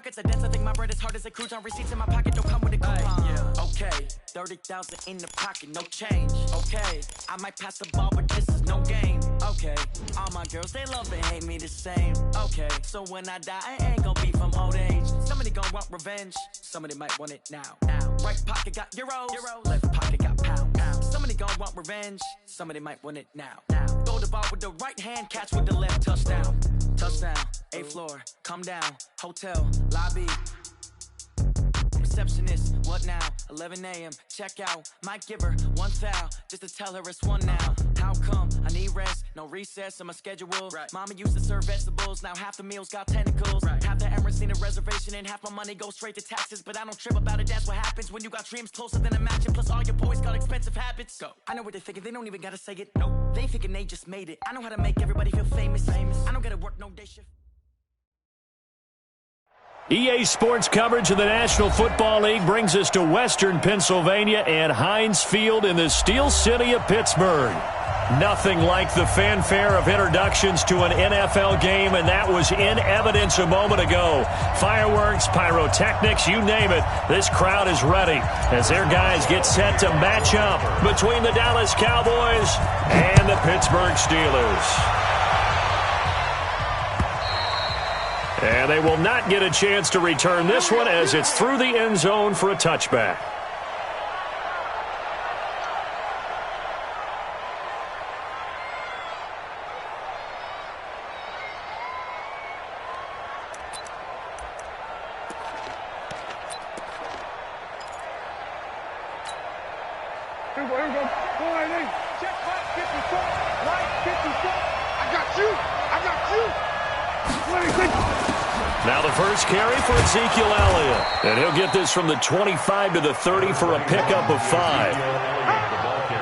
pockets are dense. I think my bread is hard as a cruise on receipts in my pocket. Don't come with a coupon. Yeah. Okay, 30,000 in the pocket, no change. Okay, I might pass the ball, but this is no game. Okay, all my girls, they love and hate me the same. Okay, so when I die, I ain't gonna be from old age. Somebody gonna want revenge. Somebody might want it now. Right pocket got euros. Left pocket got pounds. Somebody gonna want revenge. Somebody might want it now. Throw the ball with the right hand, catch with the left. Touchdown. Touchdown. 8th floor. Come down. Hotel. Lobby. Receptionist, what now? 11 a.m. Check out. Might give her one foul just to tell her it's one now. How come? I need rest. No recess on my schedule. Right. Mama used to serve vegetables. Now half the meals got tentacles. Right. Half the Emirates need a reservation and half my money goes straight to taxes. But I don't trip about it. That's what happens when you got dreams closer than a mansion. Plus all your boys got expensive habits. Go. I know what they're thinking. They don't even gotta say it. Nope. They thinking they just made it. I know how to make everybody feel famous. I don't gotta work no day shift. EA Sports coverage of the National Football League brings us to Western Pennsylvania and Heinz Field in the Steel City of Pittsburgh. Nothing like the fanfare of introductions to an NFL game, and that was in evidence a moment ago. Fireworks, pyrotechnics, you name it, this crowd is ready as their guys get set to match up between the Dallas Cowboys and the Pittsburgh Steelers. And they will not get a chance to return this one as it's through the end zone for a touchback. Here we go. Check right 54. Right 54. I got you. Now the first carry for Ezekiel Elliott. And he'll get this from the 25 to the 30 for a pickup of 5.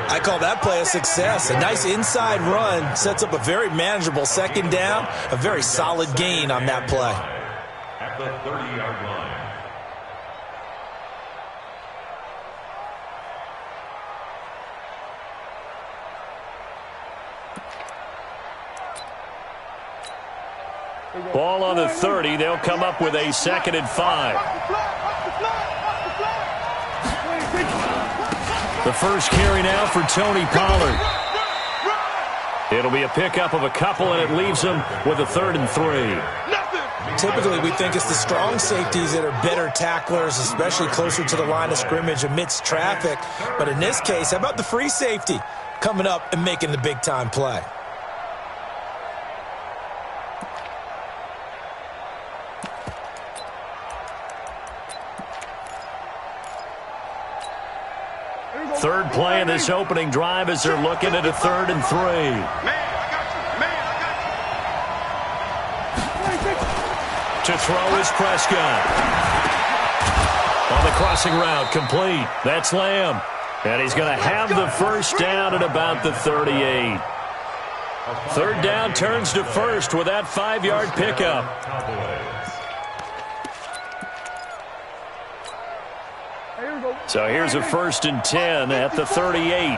I call that play a success. A nice inside run sets up a very manageable second down. A very solid gain on that play. At the 30-yard line. Ball on the 30. They'll come up with a 2nd and 5. The first carry now for Tony Pollard. It'll be a pickup of a couple, and it leaves him with a 3rd and 3. Typically, we think it's the strong safeties that are better tacklers, especially closer to the line of scrimmage amidst traffic. But in this case, how about the free safety coming up and making the big-time play? Third play in this opening drive as they're looking at a 3rd and 3. To throw is Prescott. On the crossing route, complete. That's Lamb. And he's going to have the first down at about the 38. 3rd down turns to 1st with that 5-yard pickup. So here's a 1st and 10 at the 38.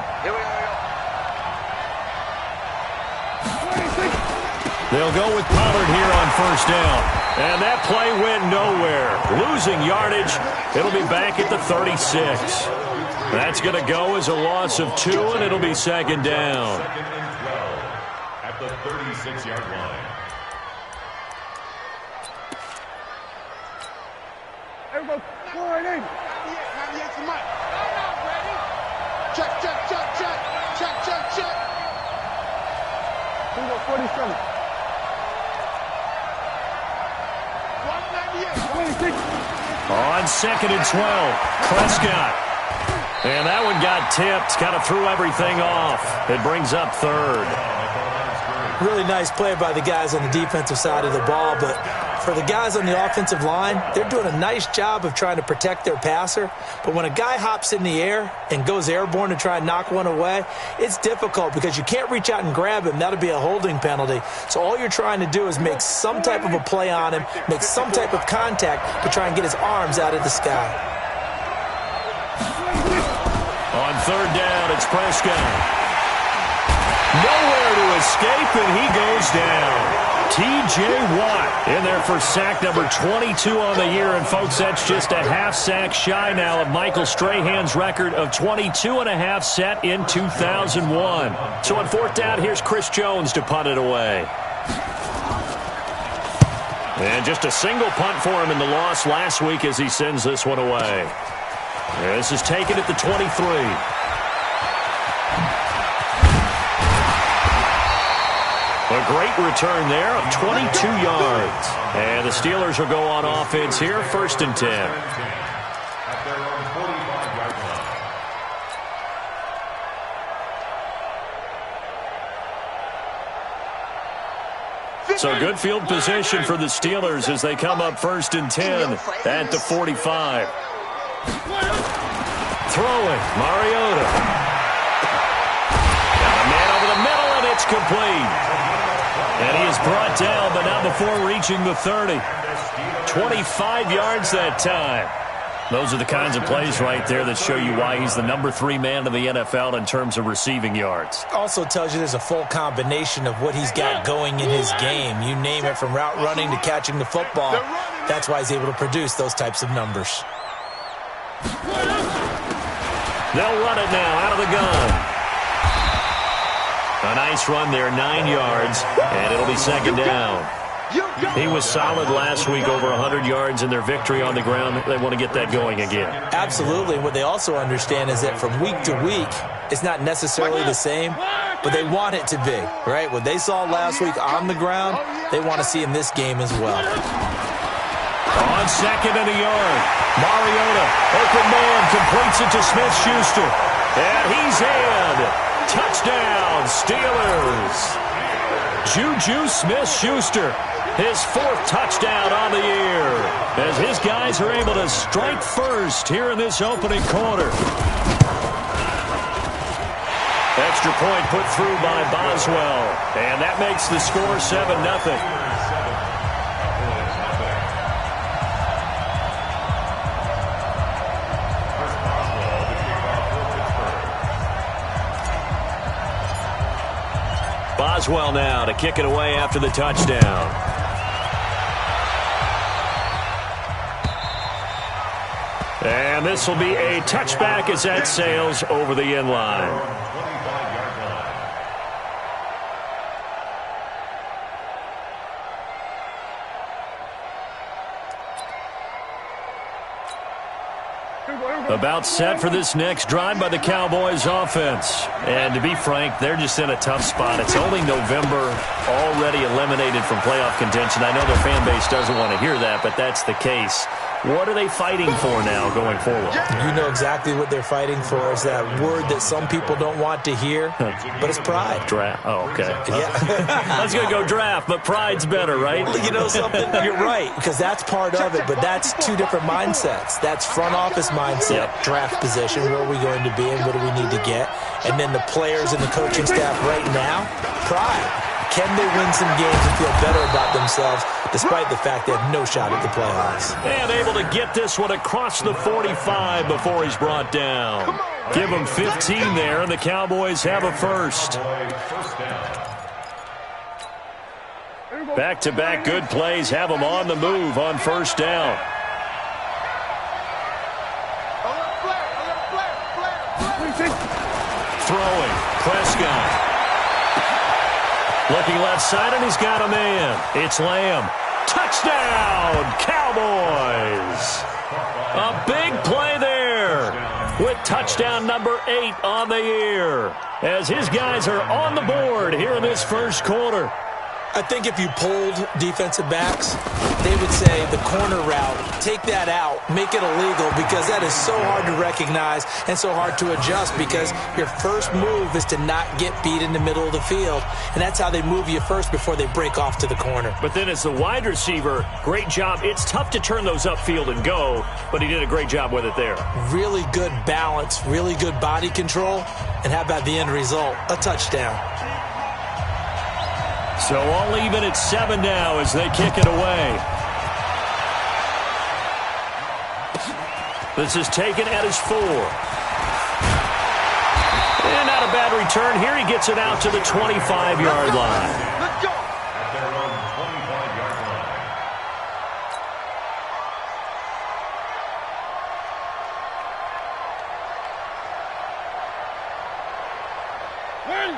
They'll go with Pollard here on 1st down. And that play went nowhere. Losing yardage. It'll be back at the 36. That's going to go as a loss of 2, and it'll be 2nd down. 2nd and 12 at the 36-yard line. Everybody, 4-8. Check. Here we go, 47. 198. On 2nd and 12, Prescott. And that one got tipped, kind of threw everything off. It brings up 3rd. Really nice play by the guys on the defensive side of the ball, but for the guys on the offensive line, they're doing a nice job of trying to protect their passer. But when a guy hops in the air and goes airborne to try and knock one away, it's difficult because you can't reach out and grab him. That'll be a holding penalty. So all you're trying to do is make some type of a play on him, make some type of contact to try and get his arms out of the sky. On 3rd down, it's Prescott. Nowhere to escape, and he goes down. T.J. Watt in there for sack number 22 on the year. And, folks, that's just a half sack shy now of Michael Strahan's record of 22 and a half set in 2001. So on fourth down, here's Chris Jones to punt it away. And just a single punt for him in the loss last week as he sends this one away. This is taken at the 23. A great return there of 22 yards. And the Steelers will go on offense here, 1st and 10. At their own 45-yard line. So good field position for the Steelers as they come up 1st and 10 at the 45. Throwing, Mariota. Got a man over the middle, and it's complete. And he is brought down, but not before reaching the 30. 25 yards that time. Those are the kinds of plays right there that show you why he's the number 3 man in the NFL in terms of receiving yards. Also tells you there's a full combination of what he's got going in his game. You name it, from route running to catching the football. That's why he's able to produce those types of numbers. They'll run it now out of the gun. A nice run there, 9 yards, and it'll be 2nd down. He was solid last week, over 100 yards in their victory on the ground. They want to get that going again. Absolutely. What they also understand is that from week to week, it's not necessarily the same, but they want it to be, right? What they saw last week on the ground, they want to see in this game as well. On 2nd and a yard, Mariota, open man, completes it to Smith-Schuster. And he's in. Touchdown, Steelers. Juju Smith-Schuster, his 4th touchdown on the year, as his guys are able to strike first here in this opening quarter. Extra point put through by Boswell, and that makes the score 7-0. Boswell now to kick it away after the touchdown. And this will be a touchback as that sails over the end line. About set for this next drive by the Cowboys offense. And to be frank, they're just in a tough spot. It's only November, already eliminated from playoff contention. I know their fan base doesn't want to hear that, but that's the case. What are they fighting for now going forward? You know exactly what they're fighting for. Is that word that some people don't want to hear, but it's pride. Draft. Oh, okay. Yeah. I was going to go draft, but pride's better, right? You know something? You're right, because that's part of it, but that's two different mindsets. That's front office mindset, draft position, where are we going to be and what do we need to get? And then the players and the coaching staff right now, pride. Can they win some games and feel better about themselves despite the fact they have no shot at the playoffs? And able to get this one across the 45 before he's brought down. Give him 15 there, and the Cowboys have a first. Back-to-back good plays have them on the move on 1st down. Throwing, Prescott. Looking left side, and he's got a man. It's Lamb. Touchdown, Cowboys. A big play there with touchdown number 8 on the year as his guys are on the board here in this first quarter. I think if you polled defensive backs, they would say the corner route, take that out, make it illegal, because that is so hard to recognize and so hard to adjust, because your first move is to not get beat in the middle of the field, and that's how they move you first before they break off to the corner. But then as the wide receiver, great job. It's tough to turn those upfield and go, but he did a great job with it there. Really good balance, really good body control, and how about the end result? A touchdown. So all even at 7 now as they kick it away. This is taken at his 4. And not a bad return here. He gets it out to the 25-yard line. At their own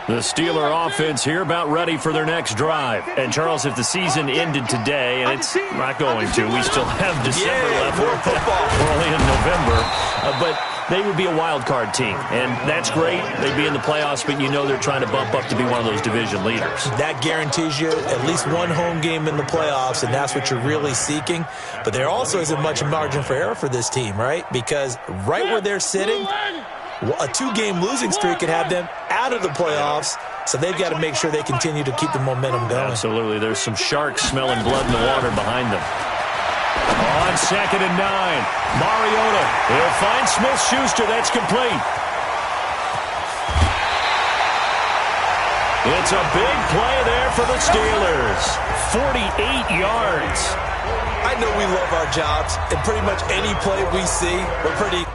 The Steeler offense here about ready for their next drive. And, Charles, if the season ended today, and it's not going to, we still have December left. We're only in November. But they would be a wild card team, and that's great. They'd be in the playoffs, but you know they're trying to bump up to be one of those division leaders. That guarantees you at least one home game in the playoffs, and that's what you're really seeking. But there also isn't much margin for error for this team, right? Because right where they're sitting, a 2-game losing streak could have them out of the playoffs, so they've got to make sure they continue to keep the momentum going. Absolutely. There's some sharks smelling blood in the water behind them. On 2nd and 9, Mariota. He'll find Smith-Schuster. That's complete. It's a big play there for the Steelers. 48 yards. I know we love our jobs, and pretty much any play we see, we're pretty...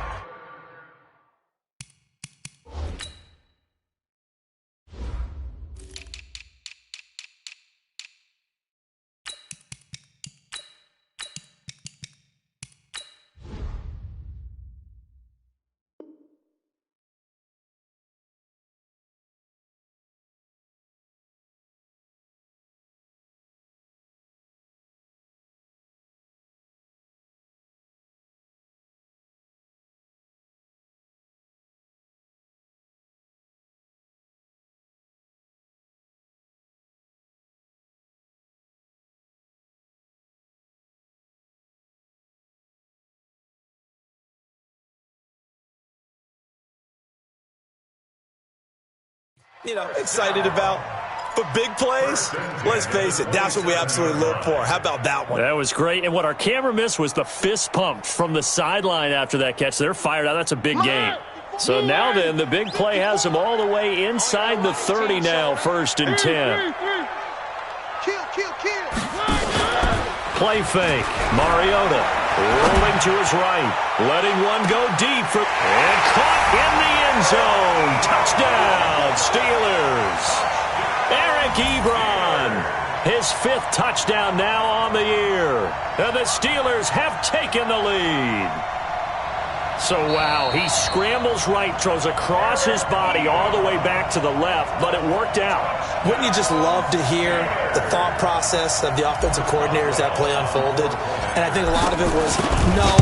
You know, excited about. But big plays, let's face it, that's what we absolutely live for. How about that one? That was great. And what our camera missed was the fist pump from the sideline after that catch. They're fired out. That's a big game. So now then, the big play has them all the way inside the 30 now, 1st and 10. Play fake. Mariota rolling to his right. Letting one go deep. And caught in the end zone. Touchdown, Steelers. Eric Ebron, his 5th touchdown now on the year. And the Steelers have taken the lead. So, wow, he scrambles right, throws across his body all the way back to the left, but it worked out. Wouldn't you just love to hear the thought process of the offensive coordinators that play unfolded? And I think a lot of it was, no.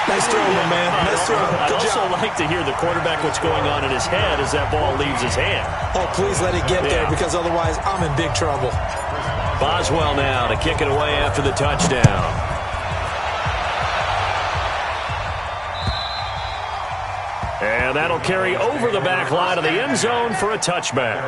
Nice throw, my man. Nice throw. I'd also like to hear the quarterback what's going on in his head as that ball leaves his hand. Oh, please let it get there, because otherwise I'm in big trouble. Boswell now to kick it away after the touchdown. And that'll carry over the back line of the end zone for a touchback.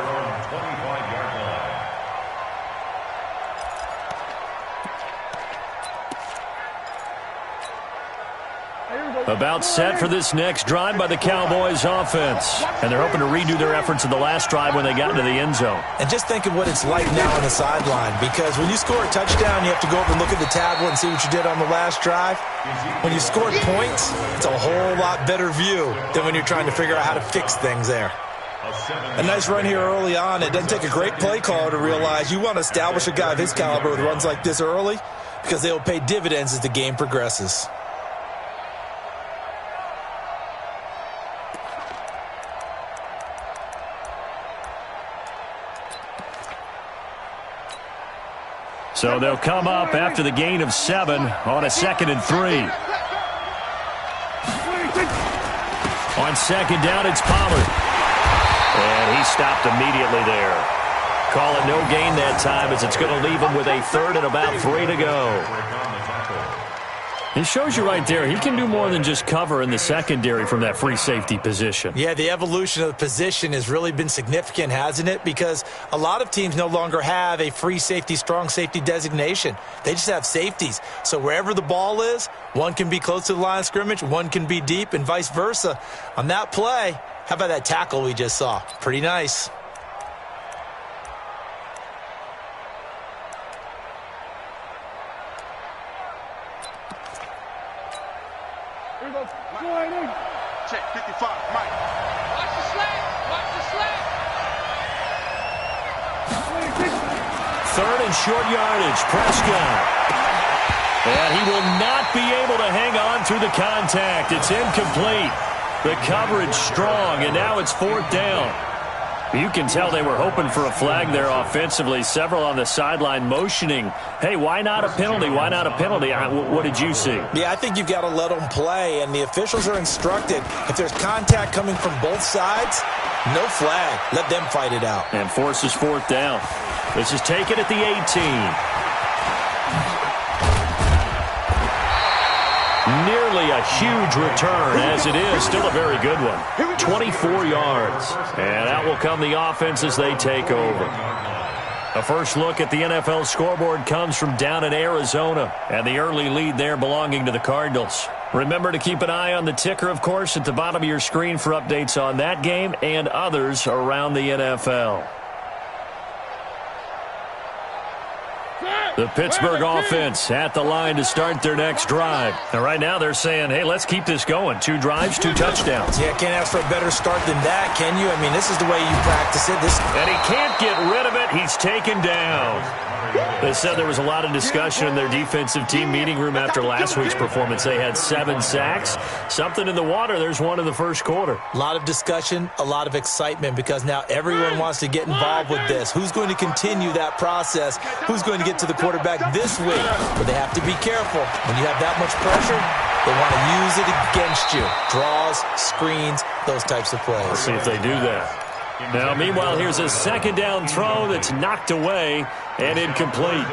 About set for this next drive by the Cowboys offense. And they're hoping to redo their efforts in the last drive when they got into the end zone. And just think of what it's like now on the sideline, because when you score a touchdown, you have to go over and look at the tablet and see what you did on the last drive. When you scored points, it's a whole lot better view than when you're trying to figure out how to fix things there. A nice run here early on. It doesn't take a great play caller to realize you want to establish a guy of his caliber with runs like this early, because they will pay dividends as the game progresses. So they'll come up after the gain of 7 on a 2nd and 3. On 2nd down, it's Pollard. And he stopped immediately there. Call it no gain that time, as it's going to leave him with a 3rd and about 3 to go. He shows you right there, he can do more than just cover in the secondary from that free safety position. Yeah, the evolution of the position has really been significant, hasn't it? Because a lot of teams no longer have a free safety, strong safety designation. They just have safeties. So wherever the ball is, one can be close to the line of scrimmage, one can be deep, and vice versa. On that play, how about that tackle we just saw? Pretty nice. Check 55, Mike. Watch the slant. Watch the slant. 3rd and short yardage. Prescott. And he will not be able to hang on through the contact. It's incomplete. The coverage strong, and now it's 4th down. You can tell they were hoping for a flag there offensively. Several on the sideline motioning, hey, why not a penalty? Why not a penalty? What did you see? Yeah, I think you've got to let them play, and the officials are instructed. If there's contact coming from both sides, no flag. Let them fight it out. And forces 4th down. This is taken at the 18. Nearly a huge return, as it is. Still a very good one. 24 yards. And out will come the offense as they take over. A first look at the NFL scoreboard comes from down in Arizona. And the early lead there belonging to the Cardinals. Remember to keep an eye on the ticker, of course, at the bottom of your screen for updates on that game and others around the NFL. The Pittsburgh offense at the line to start their next drive. And right now they're saying, hey, let's keep this going. 2 drives, 2 touchdowns. Yeah, can't ask for a better start than that, can you? I mean, this is the way you practice it. And he can't get rid of it. He's taken down. They said there was a lot of discussion in their defensive team meeting room after last week's performance. They had 7 sacks. Something in the water. There's one in the first quarter. A lot of discussion, a lot of excitement, because now everyone wants to get involved with this. Who's going to continue that process? Who's going to get to the quarterback this week? But they have to be careful. When you have that much pressure, they want to use it against you. Draws, screens, those types of plays. Let's see if they do that. Now, meanwhile, here's a 2nd down throw that's knocked away and incomplete.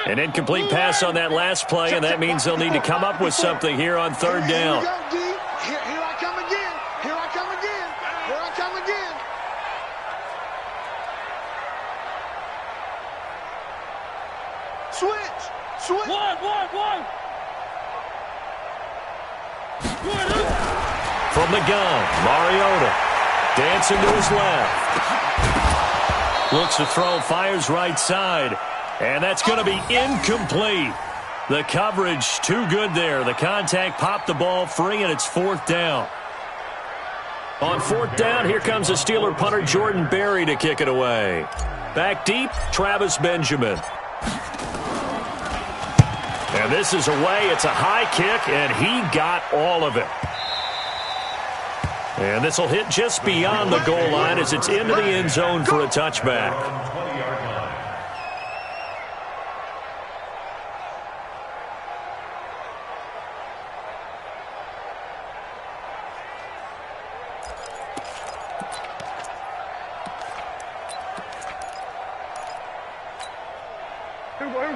An incomplete pass on that last play, and that means they'll need to come up with something here on 3rd down. Here I come again. Here I come again. Here I come again. Switch. One. From the gun, Mariota dancing to his left. Looks to throw, fires right side. And that's going to be incomplete. The coverage too good there. The contact popped the ball free, and it's 4th down. On 4th down, here comes the Steeler punter Jordan Berry to kick it away. Back deep, Travis Benjamin. And this is away. It's a high kick, and he got all of it. And this will hit just beyond the goal line as it's into the end zone for a touchback.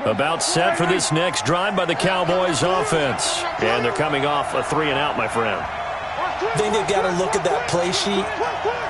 About set for this next drive by the Cowboys offense. And they're coming off a 3-and-out, my friend. I think they've got to look at that play sheet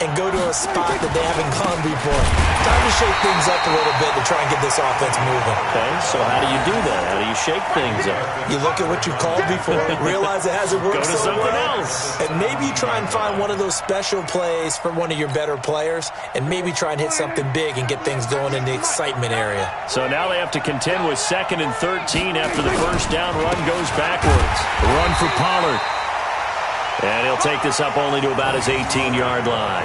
and go to a spot that they haven't gone before. Time to shake things up a little bit to try and get this offense moving. Okay, so how do you do that? How do you shake things up? You look at what you called before, realize it hasn't worked Go to so something well, else. and maybe try and find one of those special plays for one of your better players, and maybe try and hit something big and get things going in the excitement area. So now they have to contend with 2nd and 13 after the first down run goes backwards. Run for Pollard. And he'll take this up only to about his 18-yard line.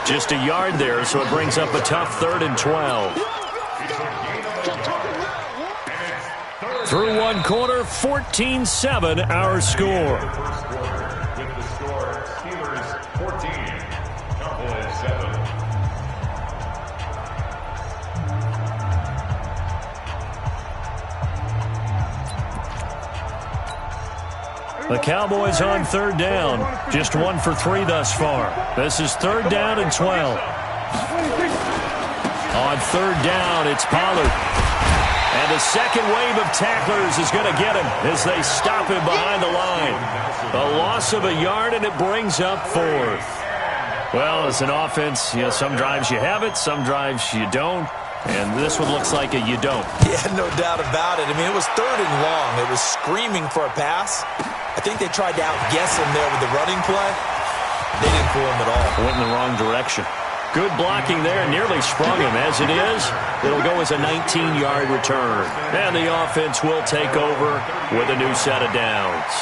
Just a yard there, so it brings up a tough 3rd and 12. Through one quarter, 14-7 our score. With the score, Steelers 14, Cowboys 7. The Cowboys on 3rd down. Just 1 for 3 thus far. This is 3rd down and 12. On 3rd down, it's Pollard. And the second wave of tacklers is going to get him as they stop him behind the line. A loss of a yard, and it brings up 4th. Well, as an offense, some drives you have it, some drives you don't. And this one looks like a you don't. Yeah, no doubt about it. I mean, it was 3rd and long. It was screaming for a pass. I think they tried to outguess him there with the running play. They didn't fool him at all. Went in the wrong direction. Good blocking there, nearly sprung him. As it is, it'll go as a 19-yard return. And the offense will take over with a new set of downs.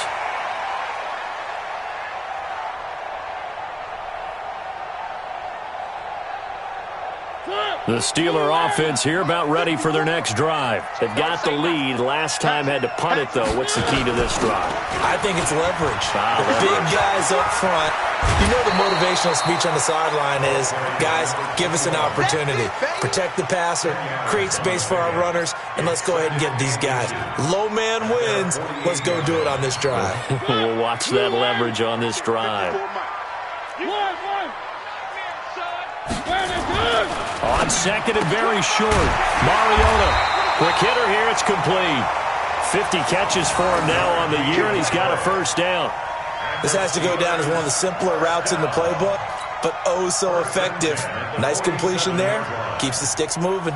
The Steeler offense here about ready for their next drive. They've got the lead. Last time had to punt it, though. What's the key to this drive? I think it's leverage. The big guys up front. You know the motivational speech on the sideline is, guys, give us an opportunity. Protect the passer, create space for our runners, and let's go ahead and get these guys. Low man wins. Let's go do it on this drive. We'll watch that leverage on this drive. On second and very short, Mariota. Quick hitter here, it's complete. 50 catches for him now on the year, and he's got a first down. This has to go down as one of the simpler routes in the playbook, but oh so effective. Nice completion there. Keeps the sticks moving.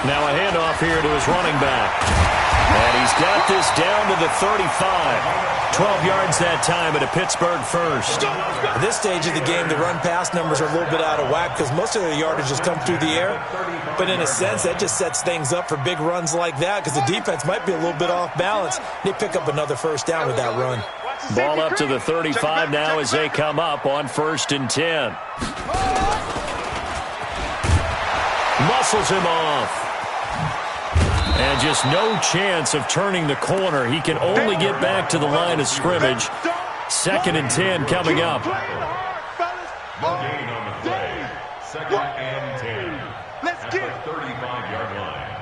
Now a handoff here to his running back. And he's got this down to the 35. 12 yards that time at a Pittsburgh first. At this stage of the game, the run-pass numbers are a little bit out of whack because most of the yardage has come through the air. But in a sense, that just sets things up for big runs like that because the defense might be a little bit off balance. They pick up another first down with that run. Ball up to the 35 now as they come up on 1st and 10. Muscles him off. And just no chance of turning the corner. He can only get back to the line of scrimmage. 2nd and 10 coming up. No gain on the play. 2nd and 10. Let's At get the 35-yard line.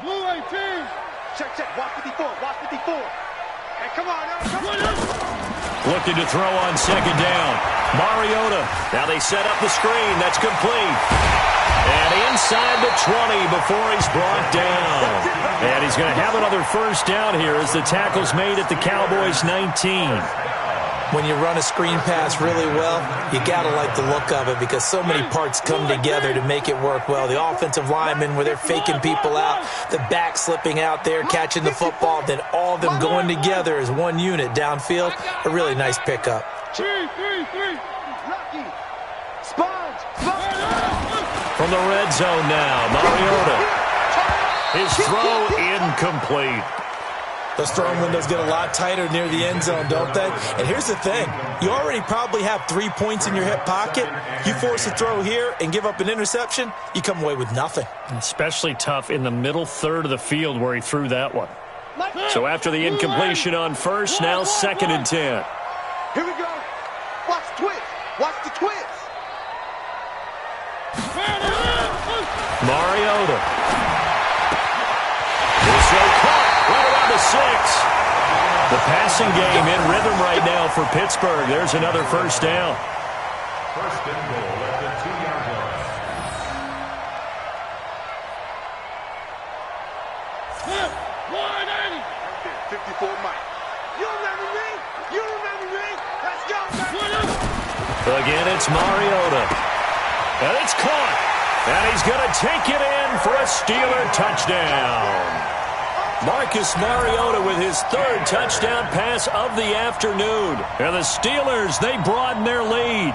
Blue 18. Check. Watch 54. Watch 54. Hey, come on now. Come on. Looking to throw on 2nd down. Mariota. Now they set up the screen. That's complete. And inside the 20 before he's brought down. And he's going to have another first down here as the tackle's made at the Cowboys 19. When you run a screen pass really well, you got to like the look of it because so many parts come together to make it work well. The offensive linemen where they're faking people out, the back slipping out there, catching the football, then all of them going together as one unit downfield. A really nice pickup. 3. Lucky. Sponge. From the red zone now, Mariota. His throw incomplete. Those throwing windows get a lot tighter near the end zone, don't they? And here's the thing. You already probably have 3 points in your hip pocket. You force a throw here and give up an interception, you come away with nothing. Especially tough in the middle third of the field where he threw that one. So after the incompletion on first, now 2nd and 10. Here we go. Watch the twist. Watch the twist. Mariota. This throw caught right around the 6. The passing game in rhythm right now for Pittsburgh. There's another first down. 1st and goal at the 2-yard line. 54 Mike. You remember me? You remember me? Let's go, man. Again, it's Mariota. And it's caught. And he's going to take it in for a Steeler touchdown. Marcus Mariota with his 3rd touchdown pass of the afternoon. And the Steelers, they broaden their lead.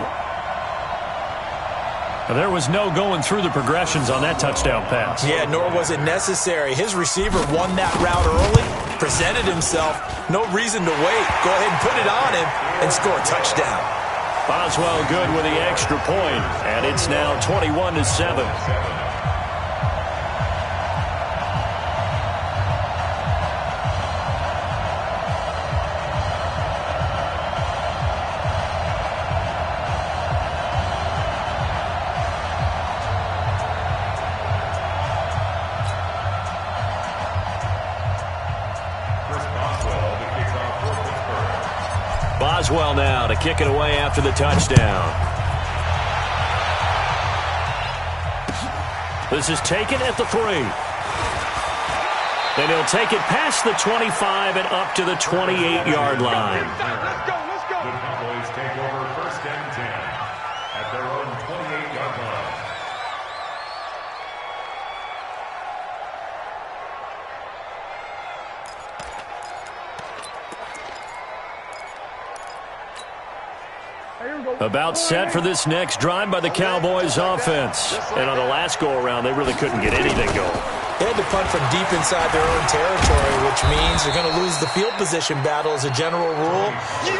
And there was no going through the progressions on that touchdown pass. Yeah, nor was it necessary. His receiver won that route early, presented himself. No reason to wait. Go ahead and put it on him and score a touchdown. Boswell good with the extra point, and it's now 21-7. Boswell now to kick it away after the touchdown. This is taken at the 3. Then he'll take it past the 25 and up to the 28-yard line. Let's go. The Cowboys take over 1st and 10 at their own 28-yard line. About set for this next drive by the Cowboys offense. And on the last go-around, they really couldn't get anything going. They had to punt from deep inside their own territory, which means they're going to lose the field position battle as a general rule.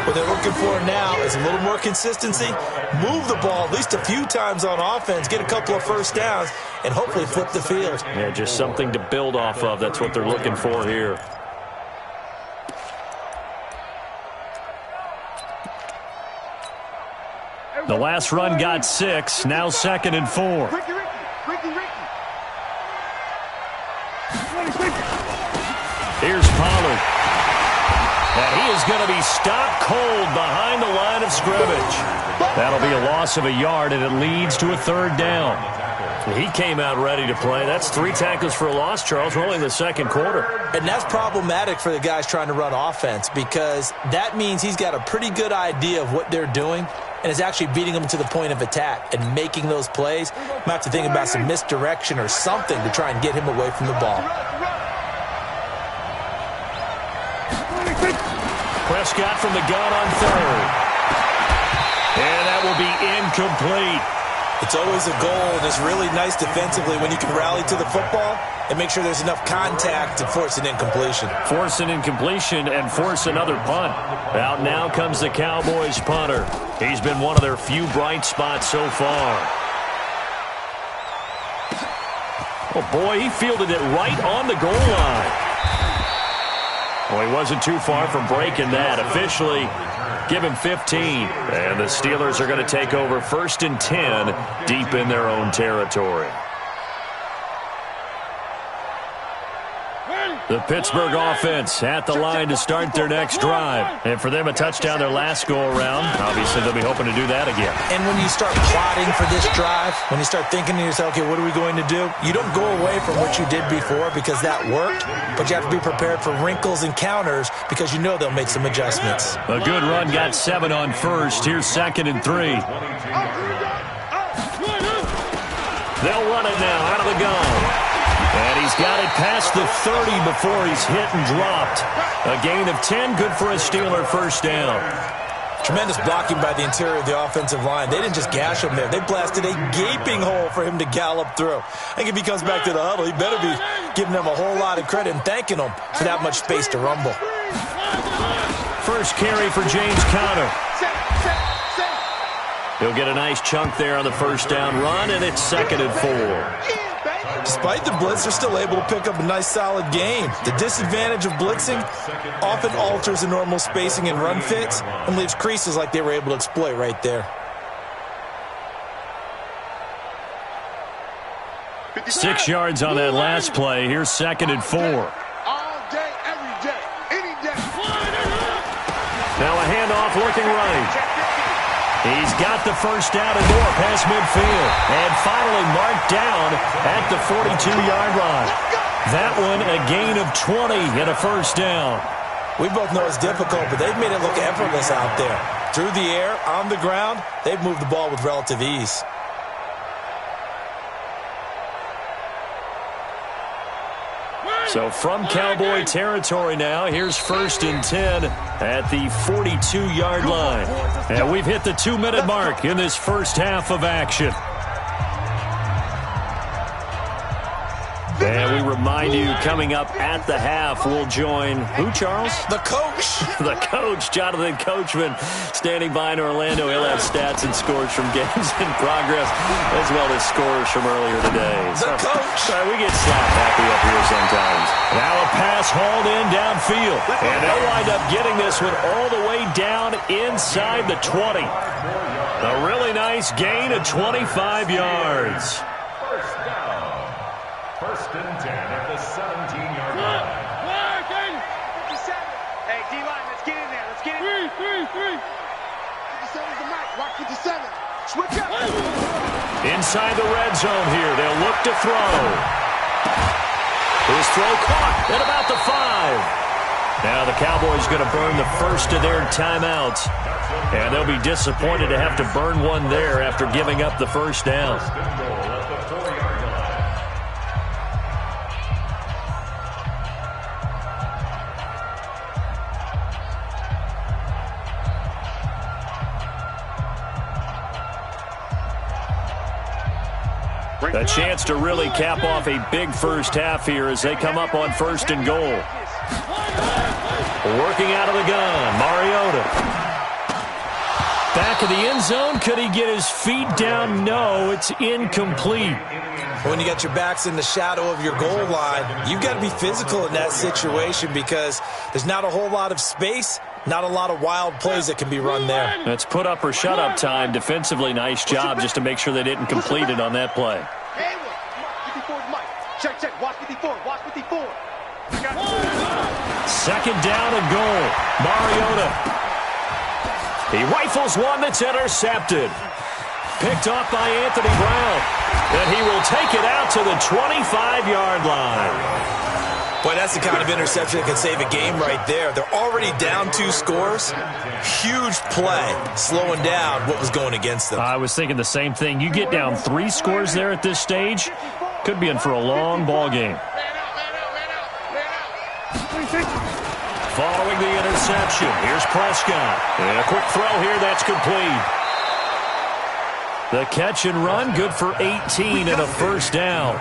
What they're looking for now is a little more consistency, move the ball at least a few times on offense, get a couple of first downs, and hopefully flip the field. Yeah, just something to build off of. That's what they're looking for here. The last run got 6, now 2nd and 4. Here's Pollard. And he is going to be stopped cold behind the line of scrimmage. That'll be a loss of a yard, and it leads to a 3rd down. He came out ready to play. That's 3 tackles for a loss, Charles. We're only in the 2nd quarter. And that's problematic for the guys trying to run offense because that means he's got a pretty good idea of what they're doing and is actually beating them to the point of attack and making those plays. Might have to think about some misdirection or something to try and get him away from the ball. Prescott from the gun on 3rd. And that will be incomplete. It's always a goal, and it's really nice defensively when you can rally to the football and make sure there's enough contact to force an incompletion. Force an incompletion and force another punt. Out now comes the Cowboys punter. He's been one of their few bright spots so far. Oh, boy, he fielded it right on the goal line. Well, he wasn't too far from breaking that. Officially, give him 15. And the Steelers are going to take over 1st and 10 deep in their own territory. The Pittsburgh offense at the line to start their next drive. And for them, a touchdown their last go-around. Obviously, they'll be hoping to do that again. And when you start plotting for this drive, when you start thinking to yourself, okay, what are we going to do? You don't go away from what you did before because that worked, but you have to be prepared for wrinkles and counters because you know they'll make some adjustments. A good run got 7 on 1st. Here's 2nd and 3. They'll run it now out of the gun. And he's got it past the 30 before he's hit and dropped. A gain of 10, good for a Steeler 1st down. Tremendous blocking by the interior of the offensive line. They didn't just gash him there. They blasted a gaping hole for him to gallop through. I think if he comes back to the huddle, he better be giving them a whole lot of credit and thanking them for that much space to rumble. First carry for James Conner. He'll get a nice chunk there on the 1st down run, and it's 2nd and 4. Despite the blitz, they're still able to pick up a nice, solid game. The disadvantage of blitzing often alters the normal spacing and run fits and leaves creases like they were able to exploit right there. 6 yards on that last play. Here's 2nd and 4. All day, every day, any day. Now a handoff looking right. He's got the 1st down and more past midfield. And finally marked down at the 42-yard line. That one a gain of 20 and a 1st down. We both know it's difficult, but they've made it look effortless out there. Through the air, on the ground, they've moved the ball with relative ease. So from Cowboy territory now, here's 1st and 10 at the 42-yard line. And we've hit the 2-minute mark in this first half of action. And we remind you, coming up at the half, we'll join who, Charles? The coach. The coach, Jonathan Coachman, standing by in Orlando. He'll have stats and scores from games in progress, as well as scores from earlier today. The coach. Sorry, we get slap happy up here sometimes. Now a pass hauled in downfield. And they'll wind up getting this one all the way down inside the 20. A really nice gain of 25 yards. 1st and 10 at the 17-yard line. 57. Hey, D-line, let's get in there. Let's get in there. 57's the mic. Watch 57. Switch up. Inside the red zone here. They'll look to throw. His throw caught at about the 5. Now the Cowboys going to burn the first of their timeouts. And they'll be disappointed to have to burn one there after giving up the 1st down. A chance to really cap off a big first half here as they come up on 1st and goal. Working out of the gun, Mariota. Back of the end zone. Could he get his feet down? No, it's incomplete. When you got your backs in the shadow of your goal line, you've got to be physical in that situation because there's not a whole lot of space, not a lot of wild plays that can be run there. That's put up or shut up time. Defensively, nice job just to make sure they didn't complete it on that play. Check. Watch 54. Watch 54. 2nd down and goal. Mariota. He rifles one that's intercepted. Picked off by Anthony Brown. And he will take it out to the 25-yard line. Boy, that's the kind of interception that can save a game right there. They're already down 2 scores. Huge play, slowing down what was going against them. I was thinking the same thing. You get down 3 scores there at this stage, could be in for a long ball game. Following the interception, here's Prescott. And a quick throw here, that's complete. The catch and run, good for 18 and a 1st down.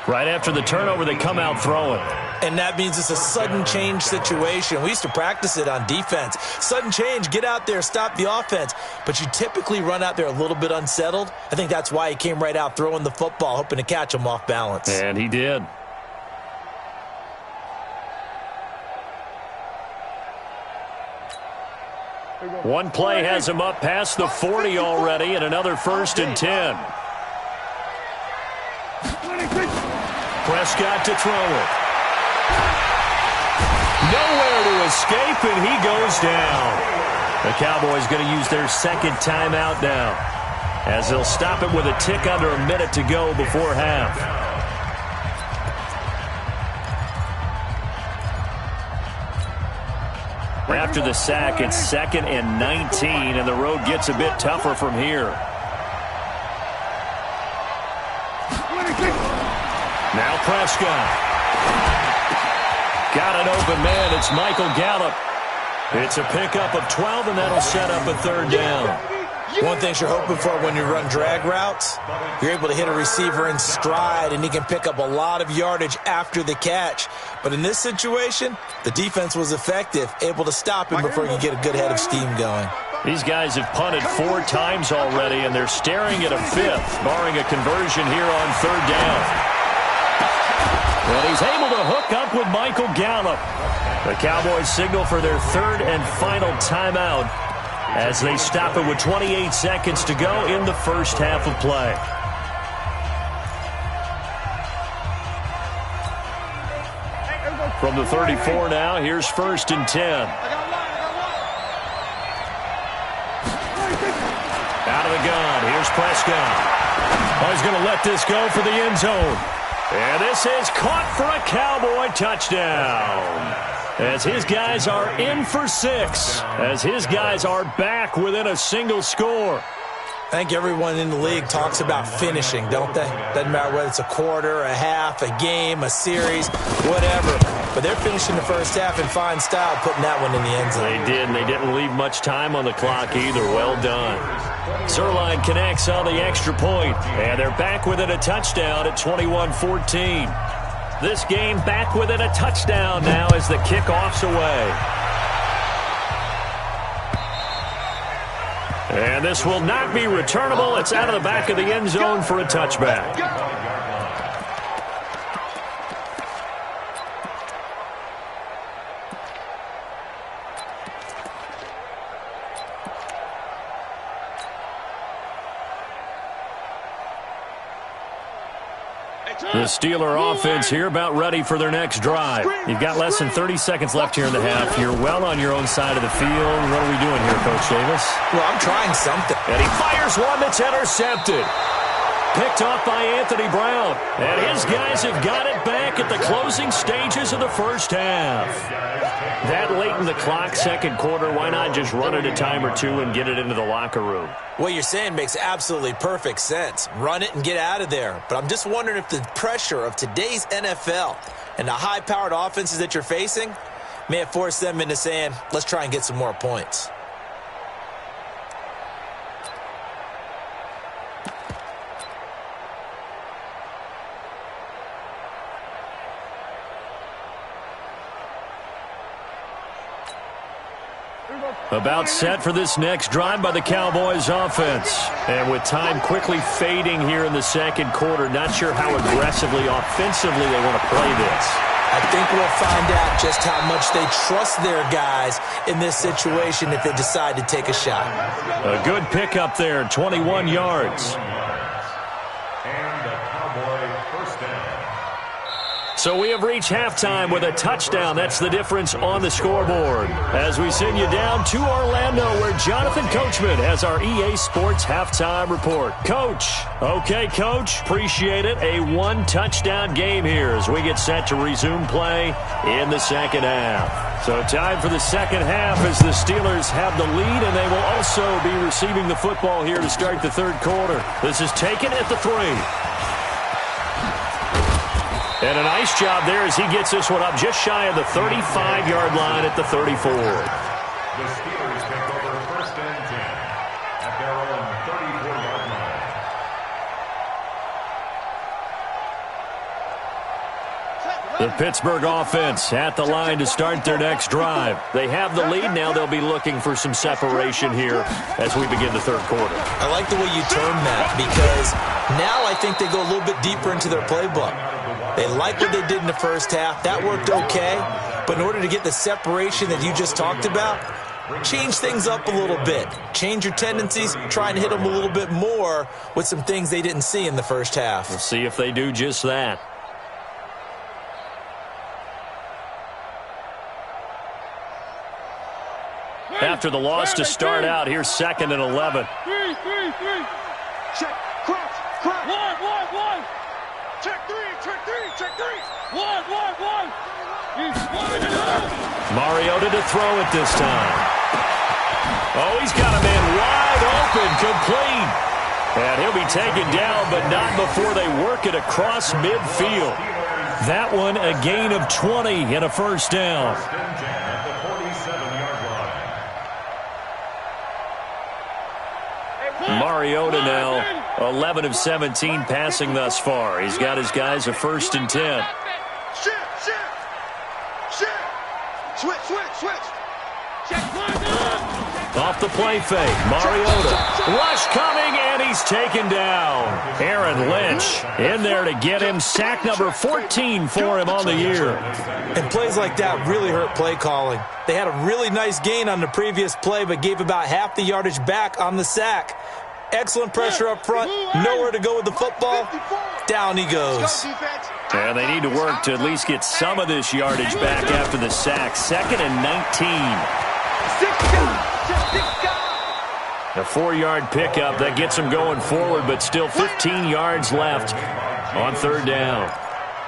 Right after the turnover, they come out throwing. And that means it's a sudden change situation. We used to practice it on defense. Sudden change, get out there, stop the offense. But you typically run out there a little bit unsettled. I think that's why he came right out throwing the football, hoping to catch him off balance. And he did. One play has him up past the 40 already, and another 1st and 10. Prescott to throw it. Nowhere to escape, and he goes down. The Cowboys going to use their 2nd timeout now, as they'll stop it with a tick under a minute to go before half. After the sack, it's 2nd and 19, and the road gets a bit tougher from here. Now Prescott. Got an open man. It's Michael Gallup. It's a pickup of 12, and that'll set up a 3rd down. One thing you're hoping for when you run drag routes, you're able to hit a receiver in stride, and he can pick up a lot of yardage after the catch. But in this situation, the defense was effective, able to stop him before he could get a good head of steam going. These guys have punted 4 times already, and they're staring at a 5th, barring a conversion here on 3rd down. And he's able to hook up with Michael Gallup. The Cowboys signal for their 3rd and final timeout as they stop it with 28 seconds to go in the 1st half of play. From the 34 now, here's 1st and 10. Out of the gun, here's Prescott. Oh, he's going to let this go for the end zone. And this is caught for a Cowboy touchdown. As his guys are in for 6. As his guys are back within a single score. I think everyone in the league talks about finishing, don't they? Doesn't matter whether it's a quarter, a half, a game, a series, whatever. But they're finishing the 1st half in fine style, putting that one in the end zone. They did, and they didn't leave much time on the clock either. Well done. Zerline connects on the extra point, and they're back within a touchdown at 21-14. This game back within a touchdown now as the kickoff's away. And this will not be returnable. It's out of the back of the end zone for a touchback. The Steeler offense here about ready for their next drive. You've got less than 30 seconds left here in the half. You're well on your own side of the field. What are we doing here, Coach Davis? Well, I'm trying something. And he fires one that's intercepted. Picked off by Anthony Brown. And his guys have got it back at the closing stages of the 1st half. That late in the clock, 2nd quarter, why not just run it a time or 2 and get it into the locker room? What you're saying makes absolutely perfect sense. Run it and get out of there. But I'm just wondering if the pressure of today's NFL and the high-powered offenses that you're facing may have forced them into saying, let's try and get some more points. About set for this next drive by the Cowboys offense. And with time quickly fading here in the second quarter, not sure how aggressively, offensively they want to play this. I think we'll find out just how much they trust their guys in this situation if they decide to take a shot. A good pickup there, 21 yards. And the Cowboy first down. So we have reached halftime with a touchdown. That's the difference on the scoreboard. As we send you down to Orlando, where Jonathan Coachman has our EA Sports halftime report. Coach. Okay, Coach. Appreciate it. A one-touchdown game here as we get set to resume play in the second half. So time for the second half as the Steelers have the lead, and they will also be receiving the football here to start the third quarter. This is taken at the 3. And a nice job there as he gets this one up just shy of the 35-yard line at the 34. The Steelers take over first and 10 at their own 34-yard line. The Pittsburgh offense at the line to start their next drive. They have the lead. Now they'll be looking for some separation here as we begin the third quarter. I like the way you term that because now I think they go a little bit deeper into their playbook. They like what they did in the first half. That worked okay. But in order to get the separation that you just talked about, change things up a little bit. Change your tendencies. Try and hit them a little bit more with some things they didn't see in the first half. We'll see if they do just that. After the loss to start out, here's 2nd and 11. 3. Check, cross, cross. 1. Check 3. Check 3. 1. He's wide enough. Mariota to throw it this time. Oh, he's got a man wide open, complete. And he'll be taken down, but not before they work it across midfield. That one a gain of 20 and a first down. First and 10 at the 47-yard line. Mariota now 11 of 17 passing thus far. He's got his guys a 1st and 10. Shift. Switch. Check. Off the play fake, Mariota. Rush coming, and he's taken down. Aaron Lynch in there to get him. Sack number 14 for him on the year. And plays like that really hurt play calling. They had a really nice gain on the previous play, but gave about half the yardage back on the sack. Excellent pressure up front. Nowhere to go with the football. Down he goes. And they need to work to at least get some of this yardage back after the sack. 2nd and 19. A 4-yard pickup that gets them going forward, but still 15 yards left on 3rd down.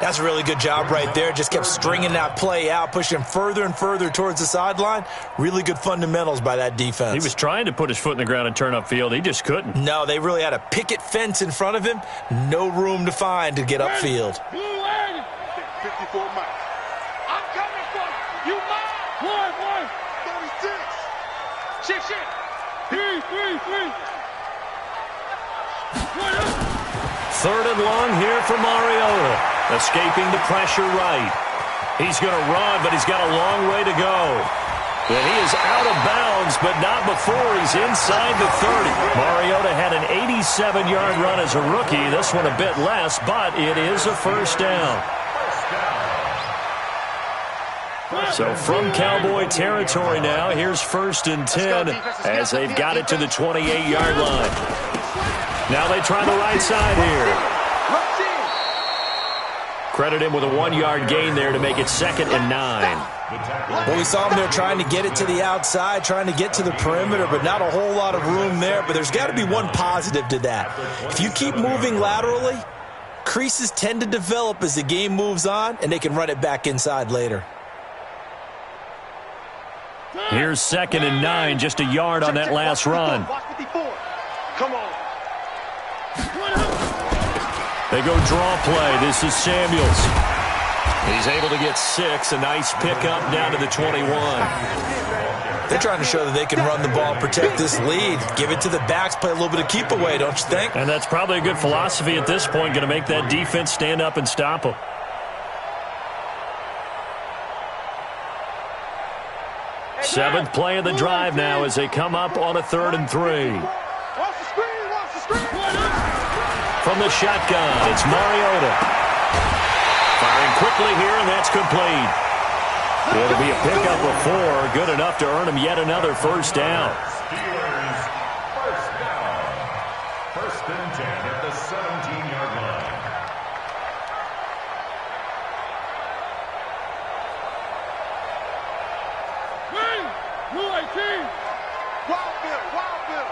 That's a really good job right there. Just kept stringing that play out, pushing further and further towards the sideline. Really good fundamentals by that defense. He was trying to put his foot in the ground and turn upfield. He just couldn't. No, they really had a picket fence in front of him. No room to find to get upfield. 54 Mike. I'm coming for you. Mike. 1. 36. Shit. 3. 3rd and long here for Mariota. Escaping the pressure right. He's going to run, but he's got a long way to go. And he is out of bounds, but not before he's inside the 30. Mariota had an 87-yard run as a rookie. This one a bit less, but it is a first down. So from Cowboy territory now, here's 1st and 10 as they've got it to the 28-yard line. Now they try the right side here. Credit him with a 1-yard gain there to make it 2nd and 9. Well, we saw him there trying to get it to the outside, trying to get to the perimeter, but not a whole lot of room there. But there's got to be one positive to that. If you keep moving laterally, creases tend to develop as the game moves on, and they can run it back inside later. Here's 2nd and 9, just a yard on that last run. Come on. They go draw play. This is Samuels. He's able to get 6. A nice pickup down to the 21. They're trying to show that they can run the ball, protect this lead, give it to the backs, play a little bit of keep away, don't you think? And that's probably a good philosophy at this point, going to make that defense stand up and stop them. Seventh play of the drive now as they come up on a 3rd and 3. Watch the screen, watch the screen. From the shotgun, it's Mariota. Firing quickly here, and that's complete. It'll be a pickup of 4, good enough to earn him yet another first down. Steelers, first down. 1st and 10 at the 17-yard line. Blue 18. Wild Bill, Wild Bill.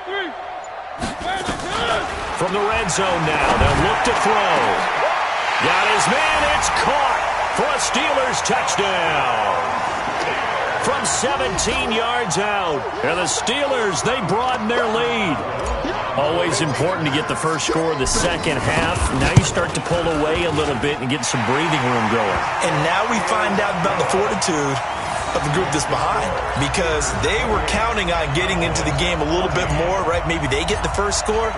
Three. From the red zone now, they'll look to throw. Got his man, it's caught for a Steelers touchdown. From 17 yards out, and the Steelers, they broaden their lead. Always important to get the first score of the second half. Now you start to pull away a little bit and get some breathing room going. And now we find out about the fortitude of the group that's behind, because they were counting on getting into the game a little bit more, right? Maybe they get the first score.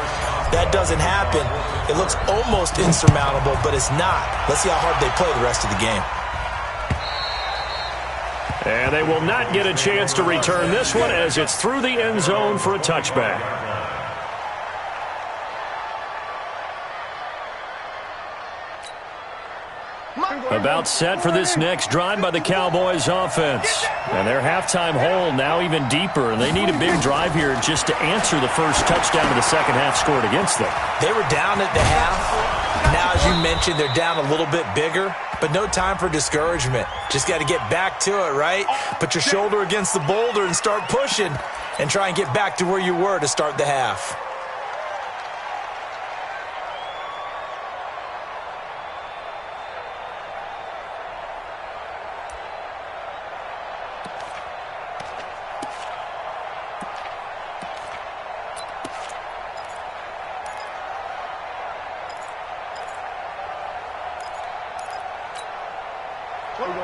That doesn't happen. It looks almost insurmountable, but it's not. Let's see how hard they play the rest of the game. And they will not get a chance to return this one as it's through the end zone for a touchback. About set for this next drive by the Cowboys offense. And their halftime hole now even deeper, and they need a big drive here just to answer the first touchdown of the second half scored against them. They were down at the half. Now, as you mentioned, they're down a little bit bigger, but no time for discouragement. Just got to get back to it, right? Put your shoulder against the boulder and start pushing and try and get back to where you were to start the half.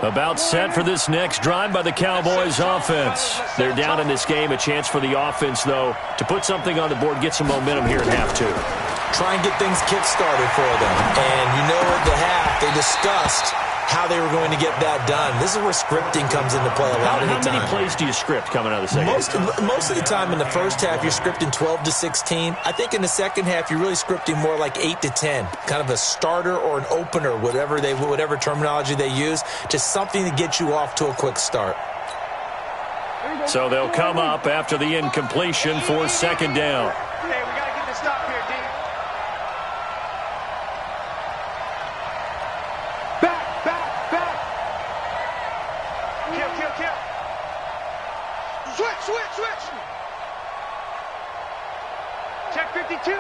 About set for this next drive by the Cowboys offense. They're down in this game. A chance for the offense, though, to put something on the board, get some momentum here at half 2. Try and get things kick-started for them. And you know at the half, they discussed how they were going to get that done. This is where scripting comes into play a lot of the time. How many plays do you script coming out of the second half? Most of the time in the first half, you're scripting 12 to 16. I think in the second half, you're really scripting more like 8 to 10. Kind of a starter or an opener, whatever terminology they use. Just something to get you off to a quick start. So they'll come up after the incompletion for second down. Hey, we got to get this stop here, D. Back. Kill. Switch. Check 52.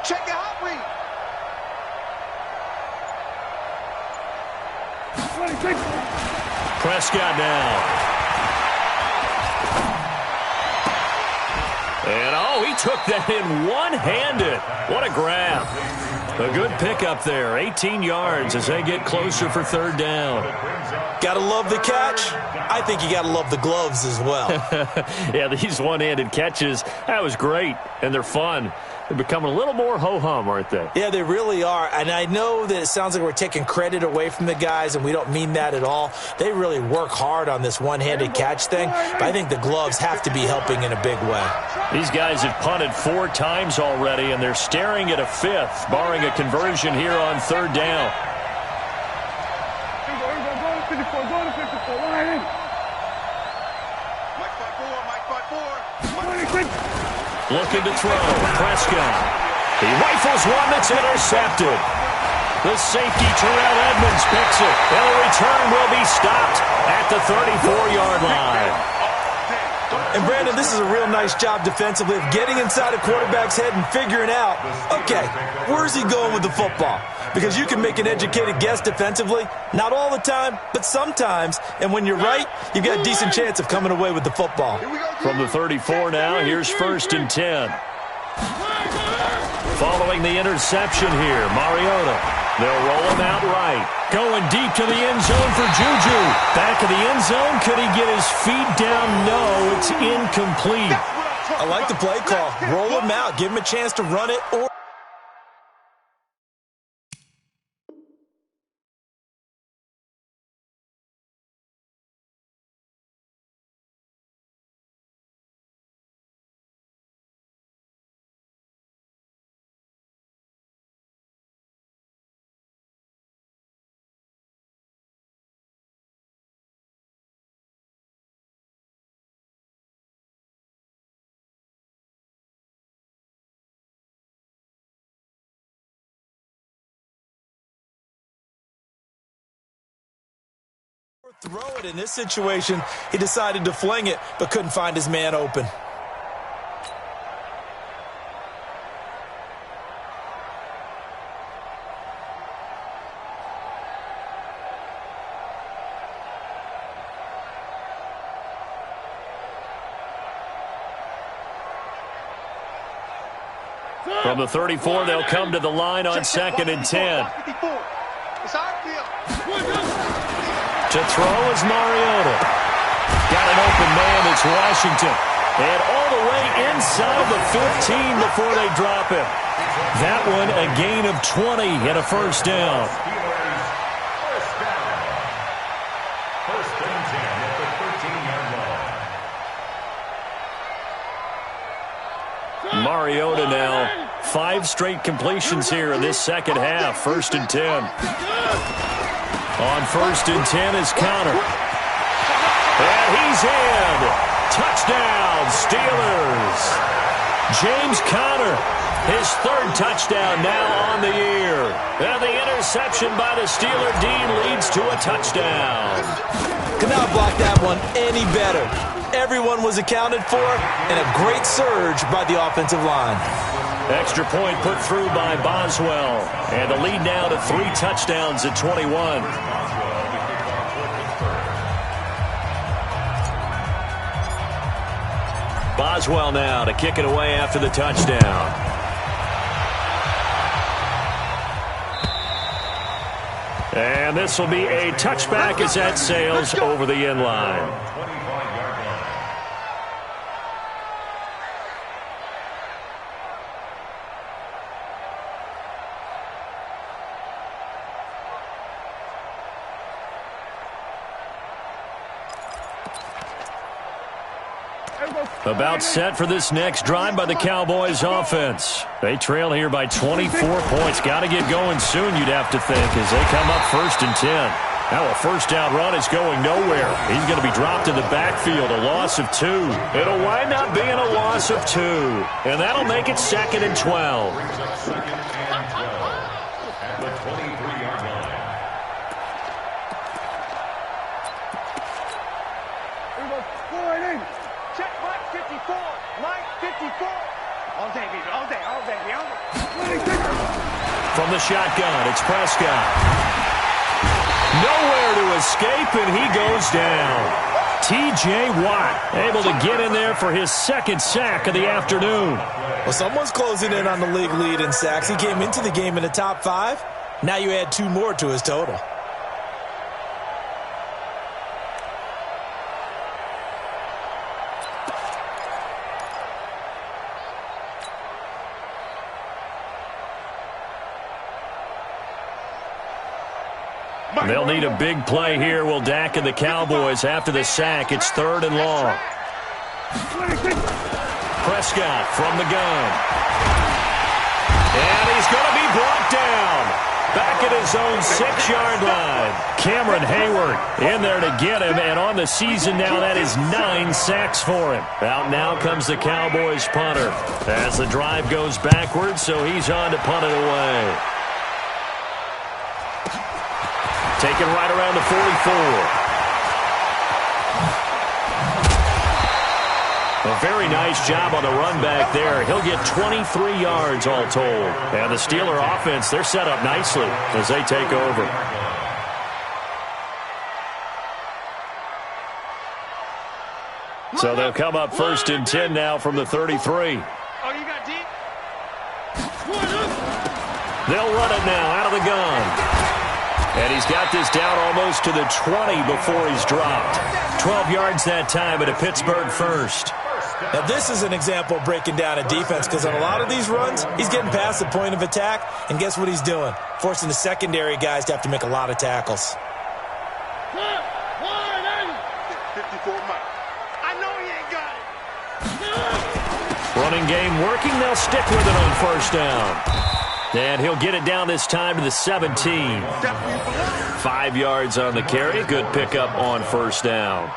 Check the hot read. 26. Prescott now. And, he took that in one-handed. What a grab. A good pickup there. 18 yards as they get closer for third down. Got to love the catch. I think you got to love the gloves as well. Yeah, these one-handed catches, that was great, and they're fun. They're becoming a little more ho-hum, aren't they? Yeah, they really are. And I know that it sounds like we're taking credit away from the guys, and we don't mean that at all. They really work hard on this one-handed catch thing, but I think the gloves have to be helping in a big way. These guys have punted 4 times already, and they're staring at a 5th, barring a conversion here on third down. Go to 54. Line in. Mike 5-4. 26. Looking to throw. Prescott. He rifles one that's intercepted. The safety, Terrell Edmonds, picks it. And the return will be stopped at the 34-yard line. And, Brandon, this is a real nice job defensively of getting inside a quarterback's head and figuring out, okay, where's he going with the football? Because you can make an educated guess defensively. Not all the time, but sometimes. And when you're right, you've got a decent chance of coming away with the football. From the 34 now, here's 1st and 10. Following the interception here, Mariota. They'll roll him out right. Going deep to the end zone for Juju. Back of the end zone. Could he get his feet down? No, it's incomplete. I like the play call. Roll him out. Give him a chance to run it or... throw it. In this situation, he decided to fling it, but couldn't find his man open. From the 34, they'll come to the line on 2nd and 10. It's our field. To throw is Mariota. Got an open man, it's Washington. And all the way inside the 15 before they drop him. That one a gain of 20 and a first down. First and 10 at the 13-yard line. Mariota now. 5 straight completions here in this second half. 1st and 10. On 1st and 10 is Conner. And he's in. Touchdown, Steelers. James Conner, his 3rd touchdown now on the year. And the interception by the Steeler D leads to a touchdown. Could not block that one any better. Everyone was accounted for, and a great surge by the offensive line. Extra point put through by Boswell. And the lead now to 3 touchdowns at 21. Boswell now to kick it away after the touchdown. And this will be a touchback as that sails over the end line. About set for this next drive by the Cowboys offense. They trail here by 24 points. Got to get going soon, you'd have to think, as they come up 1st and 10. Now a first down run is going nowhere. He's going to be dropped in the backfield, a loss of 2. It'll wind up being a loss of 2. And that'll make it 2nd and 12. At the 23-yard line. Check Mike 54. Mike 54. All day, baby. All day, all day, all day. From the shotgun, it's Prescott. Nowhere to escape, and he goes down. T.J. Watt able to get in there for his 2nd sack of the afternoon. Well, someone's closing in on the league lead in sacks. He came into the game in the top 5. Now you add 2 more to his total. They'll need a big play here. Will Dak and the Cowboys after the sack. It's 3rd and long. Prescott from the gun. And he's going to be brought down. Back at his own 6-yard line. Cameron Hayward in there to get him. And on the season now, that is 9 sacks for him. Out now comes the Cowboys punter. As the drive goes backwards, so he's on to punt it away. Taken right around the 44. A very nice job on the run back there. He'll get 23 yards all told. And the Steeler offense, they're set up nicely as they take over. So they'll come up 1st and 10 now from the 33. Oh, you got deep? They'll run it now out of the gun. And he's got this down almost to the 20 before he's dropped. 12 yards that time, and a Pittsburgh first. Now, this is an example of breaking down a defense, because on a lot of these runs, he's getting past the point of attack, and guess what he's doing? Forcing the secondary guys to have to make a lot of tackles. 54 Mike. I know he ain't got it. Running game working. They'll stick with it on first down. And he'll get it down this time to the 17. 5 yards on the carry. Good pickup on first down.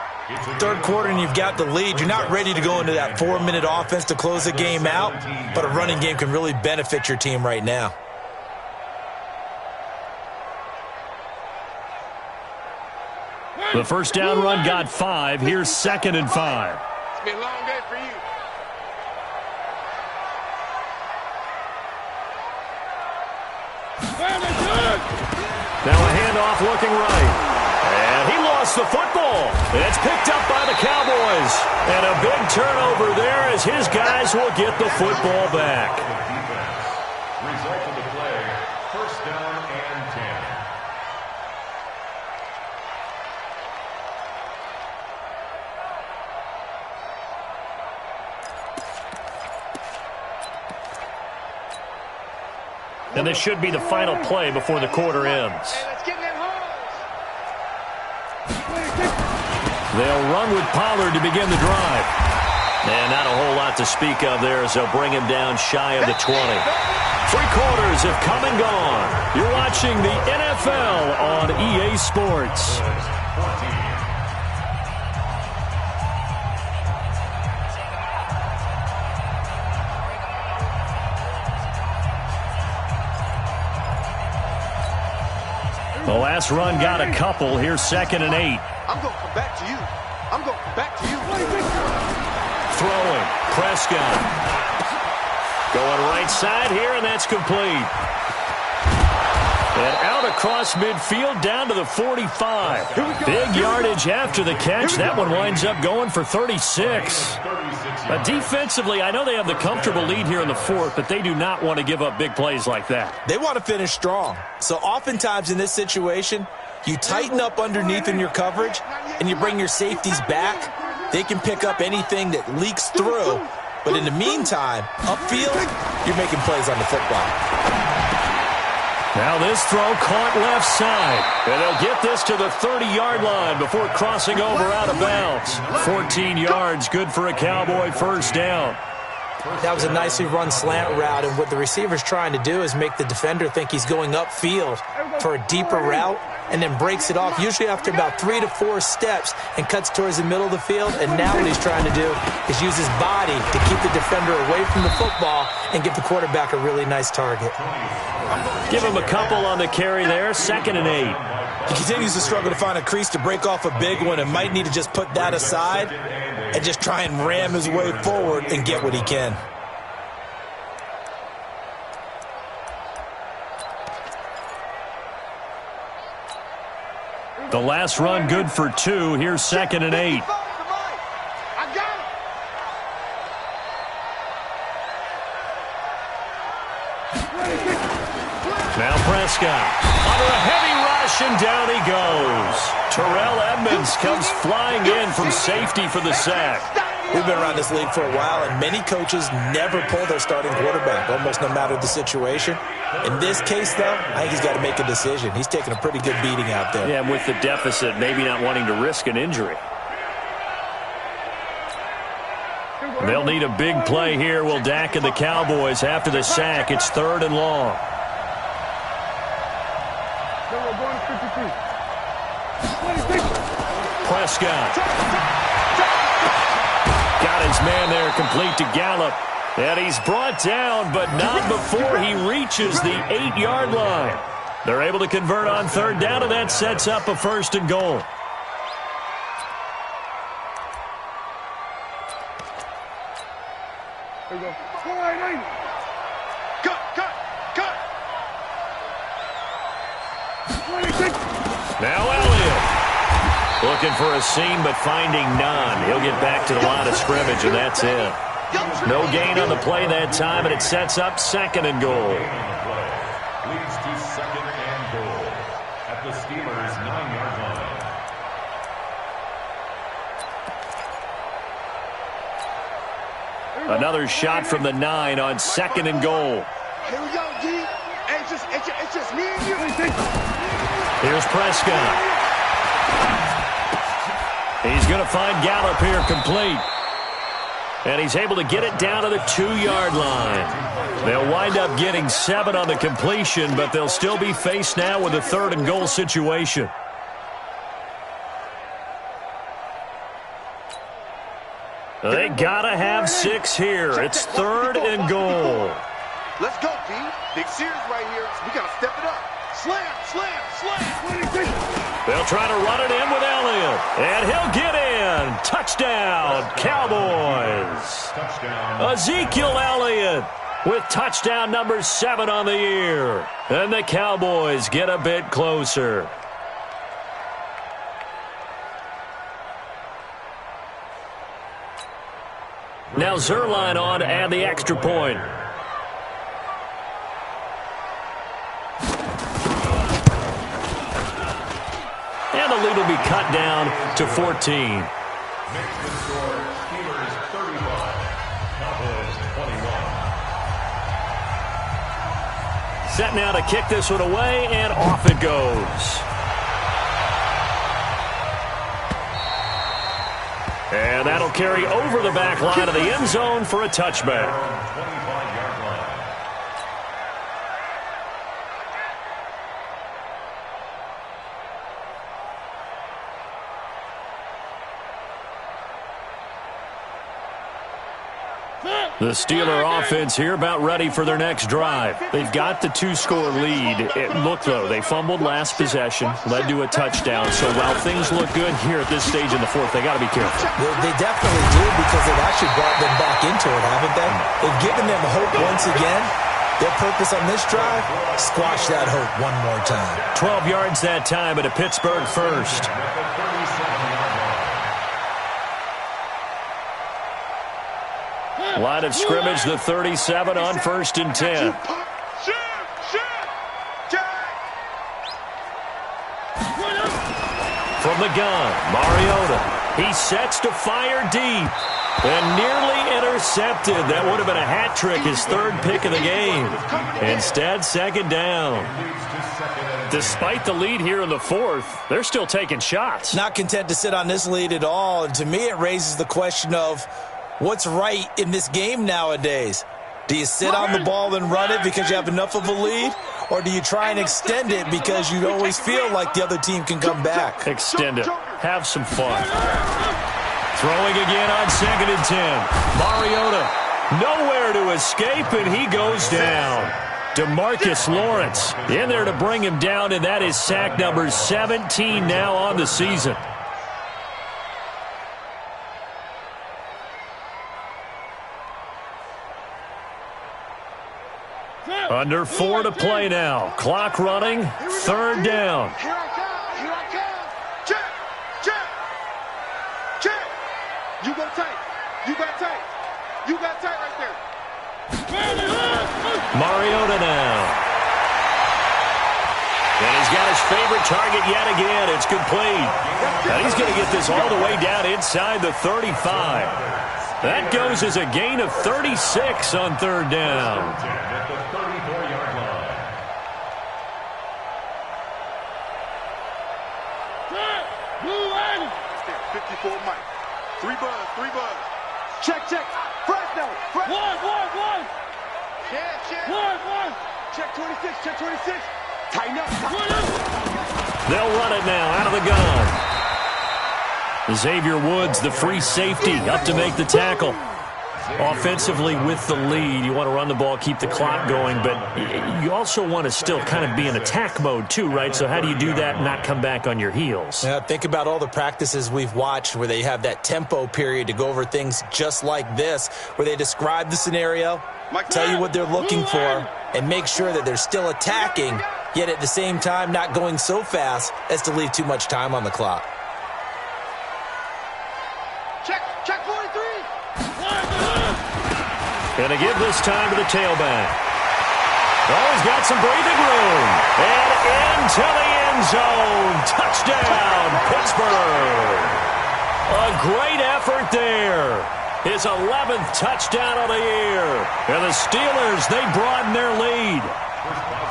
Third quarter and you've got the lead. You're not ready to go into that 4-minute offense to close the game out, but a running game can really benefit your team right now. The first down run got 5. Here's 2nd and 5. It's been a long day for you. Now a handoff looking right. And he lost the football. It's picked up by the Cowboys. And a big turnover there as his guys will get the football back. Result of the play, first down and 10. And this should be the final play before the quarter ends. Hey, let's get in that hole. They'll run with Pollard to begin the drive. And not a whole lot to speak of there as they'll bring him down shy of the 20. 3 quarters have come and gone. You're watching the NFL on EA Sports. The last run got a couple. Here's 2nd and 8. I'm going to come back to you. I'm going to come back to you. Throwing. Prescott. Going right side here, and that's complete. And out across midfield down to the 45. Big yardage after the catch. That one winds up going for 36. Defensively, I know they have the comfortable lead here in the 4th, but they do not want to give up big plays like that. They want to finish strong. So oftentimes in this situation, you tighten up underneath in your coverage, and you bring your safeties back. They can pick up anything that leaks through. But in the meantime, upfield, you're making plays on the football. Now this throw caught left side. And they'll get this to the 30-yard line before crossing over out of bounds. 14 yards, good for a Cowboy first down. That was a nicely run slant route, and what the receiver's trying to do is make the defender think he's going upfield for a deeper route, and then breaks it off, usually after about 3 to 4 steps, and cuts towards the middle of the field. And now what he's trying to do is use his body to keep the defender away from the football and give the quarterback a really nice target. Give him a couple on the carry there, 2nd and 8. He continues to struggle to find a crease to break off a big one, and might need to just put that aside and just try and ram his way forward and get what he can. The last run good for 2. Here's 2nd and 8. I got it. Now Prescott under a heavy rush, and down he goes. Terrell Edmonds comes flying in from safety for the sack. We've been around this league for a while, and many coaches never pull their starting quarterback, almost no matter the situation. In this case, though, I think he's got to make a decision. He's taking a pretty good beating out there. Yeah, and with the deficit, maybe not wanting to risk an injury. They'll need a big play here. Will Dak and the Cowboys after the sack. It's 3rd and long. Prescott. Got his man there, complete to Gallup. And he's brought down, but not before he reaches the 8-yard line. They're able to convert on 3rd down, and that sets up a 1st and goal. There you go. Cut. Now Elliott. Looking for a seam, but finding none. He'll get back to the line of scrimmage, and that's it. No gain on the play that time, and it sets up 2nd and goal. Another shot from the 9 on 2nd and goal. Here we go, D. Hey, it's just me and you. Here's Prescott. He's going to find Gallup here complete. And he's able to get it down to the 2-yard line. They'll wind up getting 7 on the completion, but they'll still be faced now with a 3rd and goal situation. They gotta have 6 here. It's 3rd and goal. Let's go, D. Big series right here. We gotta step it up. Slam, slam, slam. They'll try to run it in with Elliott. And he'll get in. Touchdown, Cowboys. Ezekiel Elliott with touchdown number 7 on the year. And the Cowboys get a bit closer. Now Zerline on to add the extra point. And the lead will be cut down to 14. Makes the score Steelers 35, Cowboys 21. Set now to kick this one away, and off it goes. And that'll carry over the back line of the end zone for a touchback. 25-yard line. The Steeler offense here about ready for their next drive. They've got the 2-score lead. Look, though, they fumbled last possession, led to a touchdown. So while things look good here at this stage in the 4th, they got to be careful. They definitely do, because they've actually brought them back into it, haven't they? They've given them hope once again. Their purpose on this drive, squash that hope one more time. 12 yards that time, but a Pittsburgh first. Line of scrimmage, the 37 on 1st and 10. From the gun, Mariota. He sets to fire deep. And nearly intercepted. That would have been a hat trick, his 3rd pick of the game. Instead, 2nd down. Despite the lead here in the 4th, they're still taking shots. Not content to sit on this lead at all. And to me, it raises the question of what's right in this game nowadays. Do you sit on the ball and run it because you have enough of a lead? Or do you try and extend it because you always feel like the other team can come back? Extend it. Have some fun. Throwing again on 2nd and 10. Mariota, nowhere to escape, and he goes down. DeMarcus Lawrence in there to bring him down, and that is sack number 17 now on the season. Under 4 to play now. Clock running. 3rd down. Here I come. Here I come. Check. Check. Check. You go tight. You got tight. You got tight right there. Mariota now. And he's got his favorite target yet again. It's complete. And he's going to get this all the way down inside the 35. That goes as a gain of 36 on 3rd down. At the 34-yard line. 54 Mike. 3 buzz, 3 buzz. Check, check. Fresno. One. Check. One. Check 26, check 26. Tighten up. They'll run it now out of the gun. Xavier Woods, the free safety, up to make the tackle. Offensively with the lead, you want to run the ball, keep the clock going, but you also want to still kind of be in attack mode too, right? So how do you do that and not come back on your heels? Yeah, think about all the practices we've watched where they have that tempo period to go over things just like this, where they describe the scenario, tell you what they're looking for, and make sure that they're still attacking, yet at the same time not going so fast as to leave too much time on the clock. Check 43. Going to give this time to the tailback. Oh, he's got some breathing room. And into the end zone. Touchdown, Pittsburgh. A great effort there. His 11th touchdown of the year. And the Steelers, they broaden their lead.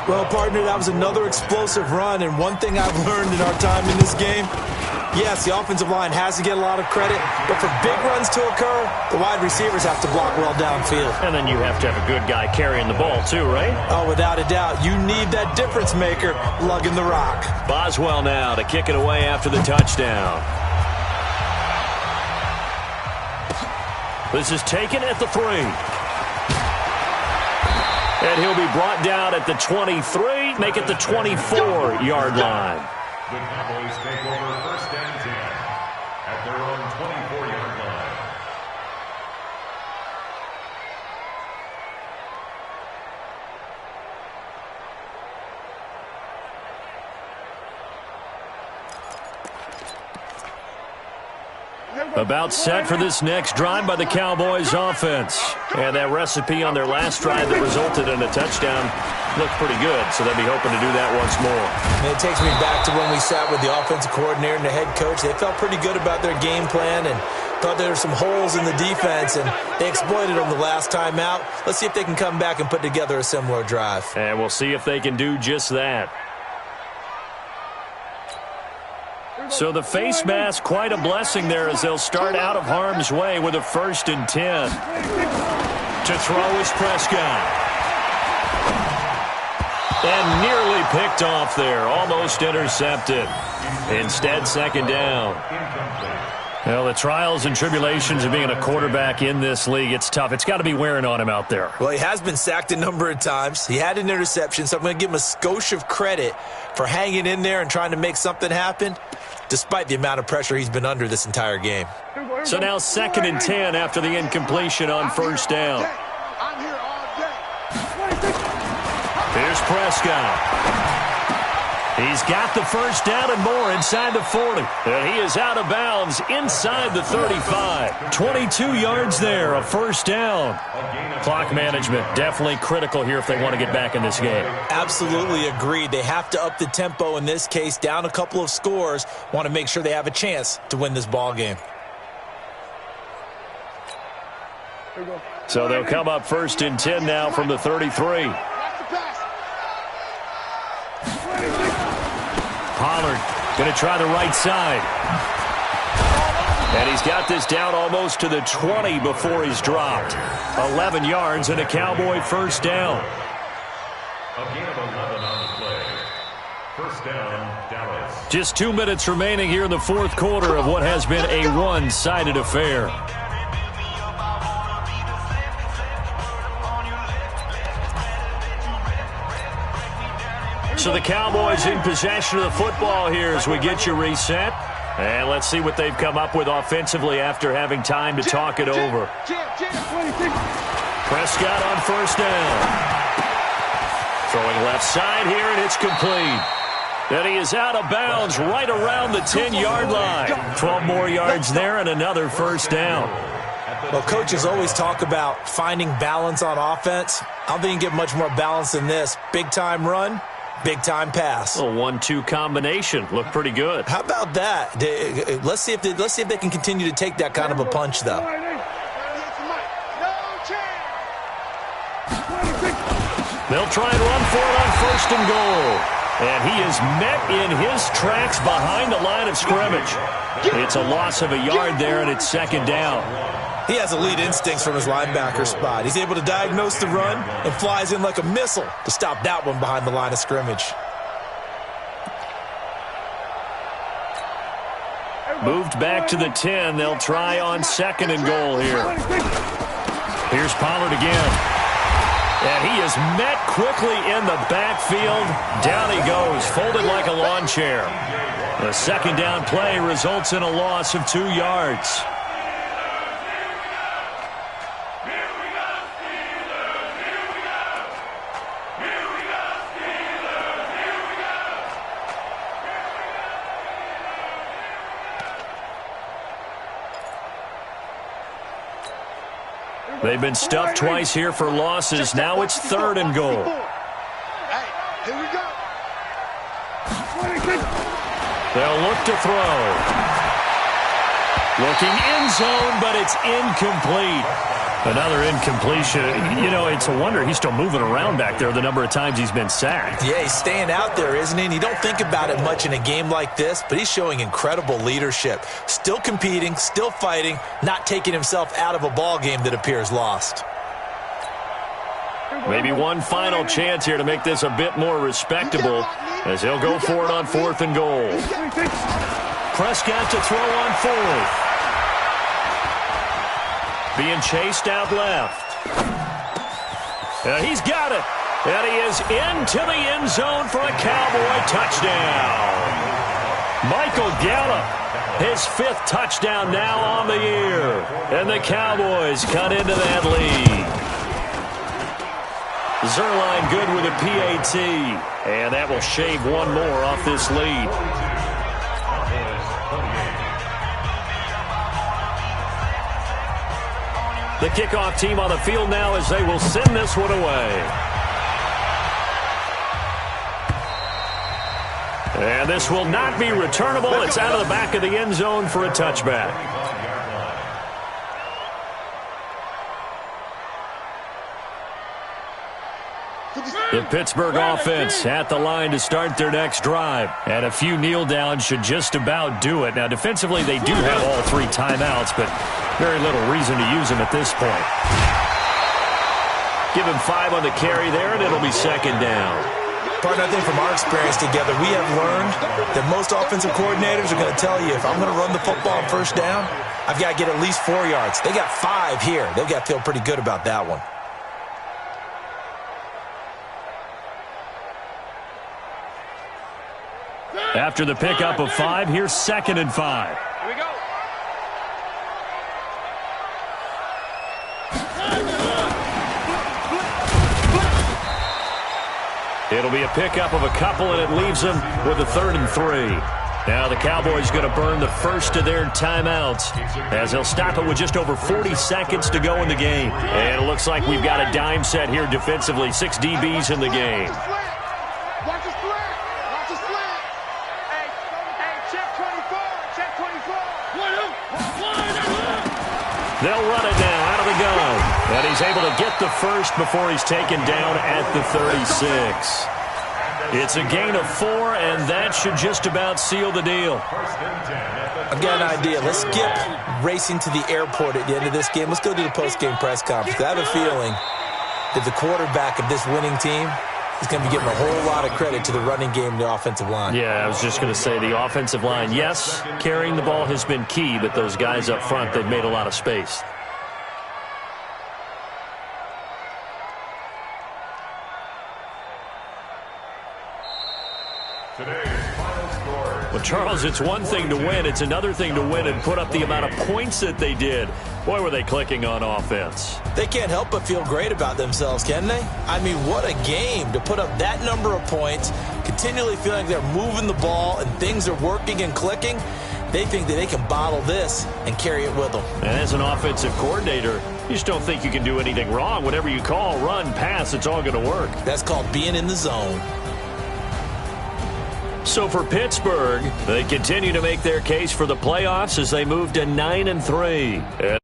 Well, partner, that was another explosive run. And one thing I've learned in our time in this game, yes, the offensive line has to get a lot of credit, but for big runs to occur, the wide receivers have to block well downfield. And then you have to have a good guy carrying the ball too, right? Oh, without a doubt. You need that difference maker lugging the rock. Boswell now to kick it away after the touchdown. This is taken at the 3. And he'll be brought down at the 23, make it the 24-yard line. The Cowboys take over first and 10 at their own 24-yard line. About set for this next drive by the Cowboys offense. And that recipe on their last drive that resulted in a touchdown looked pretty good, so they'll be hoping to do that once more. And it takes me back to when we sat with the offensive coordinator and the head coach. They felt pretty good about their game plan and thought there were some holes in the defense, and they exploited them the last time out. Let's see if they can come back and put together a similar drive. And we'll see if they can do just that. So the face mask, quite a blessing there as they'll start out of harm's way with a 1st and 10. To throw is Prescott. And nearly picked off there, almost intercepted. Instead, 2nd down. Well, the trials and tribulations of being a quarterback in this league, it's tough. It's got to be wearing on him out there. Well, he has been sacked a number of times. He had an interception, so I'm going to give him a skosh of credit for hanging in there and trying to make something happen, despite the amount of pressure he's been under this entire game. So now 2nd and 10 after the incompletion on 1st down. I'm here all day. Here's Prescott. He's got the 1st down and more inside the 40. And he is out of bounds inside the 35. 22 yards there, a 1st down. Clock management definitely critical here if they want to get back in this game. Absolutely agreed. They have to up the tempo in this case, down a couple of scores, want to make sure they have a chance to win this ball game. So they'll come up 1st and 10 now from the 33. Pollard going to try the right side. And he's got this down almost to the 20 before he's dropped. 11 yards and a Cowboy 1st down. A gain of 11 on the play. 1st down, Dallas. Just 2 minutes remaining here in the 4th quarter of what has been a one-sided affair. So the Cowboys in possession of the football here as we get you reset. And let's see what they've come up with offensively after having time to talk it over. Prescott on 1st down. Throwing left side here, and it's complete. And he is out of bounds right around the 10-yard line. 12 more yards there and another 1st down. Well, coaches always talk about finding balance on offense. I don't think you can get much more balance than this. Big-time run. Big-time pass. A 1-2 combination. Looked pretty good. How about that? Let's see if they can continue to take that kind of a punch, though. They'll try and run for it on 1st and goal. And he is met in his tracks behind the line of scrimmage. It's a loss of a yard there, and it's 2nd down. He has elite instincts from his linebacker spot. He's able to diagnose the run and flies in like a missile to stop that one behind the line of scrimmage. Moved back to the 10. They'll try on 2nd and goal here. Here's Pollard again. And he is met quickly in the backfield. Down he goes, folded like a lawn chair. The 2nd down play results in a loss of 2 yards. They've been stuffed twice here for losses. Now it's 3rd and goal. Hey, here we go. They'll look to throw. Looking end zone, but it's incomplete. Another incompletion. You know, it's a wonder he's still moving around back there the number of times he's been sacked. Yeah, he's staying out there, isn't he? And you don't think about it much in a game like this, but he's showing incredible leadership. Still competing, still fighting, not taking himself out of a ball game that appears lost. Maybe one final chance here to make this a bit more respectable as he'll go for it on 4th and goal. Prescott to throw on 4th. Being chased out left. He's got it. And he is into the end zone for a Cowboy touchdown. Michael Gallup, his 5th touchdown now on the year. And the Cowboys cut into that lead. Zerline good with a PAT. And that will shave one more off this lead. The kickoff team on the field now as they will send this one away. And this will not be returnable. It's out of the back of the end zone for a touchback. The Pittsburgh offense at the line to start their next drive. And a few kneel downs should just about do it. Now, defensively, they do have all 3 timeouts, but very little reason to use them at this point. Give him 5 on the carry there, and it'll be 2nd down. Partner, I think from our experience together, we have learned that most offensive coordinators are going to tell you, if I'm going to run the football on 1st down, I've got to get at least 4 yards. They got 5 here. They've got to feel pretty good about that one. After the pickup of 5, here's 2nd and 5. Here we go. It'll be a pickup of a couple, and it leaves them with a 3rd and 3. Now the Cowboys going to burn the first of their timeouts as they'll stop it with just over 40 seconds to go in the game. And it looks like we've got a dime set here defensively. 6 DBs in the game. Watch the slant. Watch the slant. Hey, check 24. Check 24. They'll run it now out of the gun. And he's able to get the first before he's taken down at the 36. It's a gain of 4, and that should just about seal the deal. I've got an idea. Let's skip racing to the airport at the end of this game. Let's go to the post-game press conference. I have a feeling that the quarterback of this winning team is going to be giving a whole lot of credit to the running game and the offensive line. Yeah, I was just going to say the offensive line, yes, carrying the ball has been key, but those guys up front, they've made a lot of space. Well, Charles, it's one thing to win. It's another thing to win and put up the amount of points that they did. Boy, were they clicking on offense. They can't help but feel great about themselves, can they? I mean, what a game to put up that number of points, continually feeling they're moving the ball and things are working and clicking. They think that they can bottle this and carry it with them. And as an offensive coordinator, you just don't think you can do anything wrong. Whatever you call, run, pass, it's all going to work. That's called being in the zone. So for Pittsburgh, they continue to make their case for the playoffs as they move to 9-3.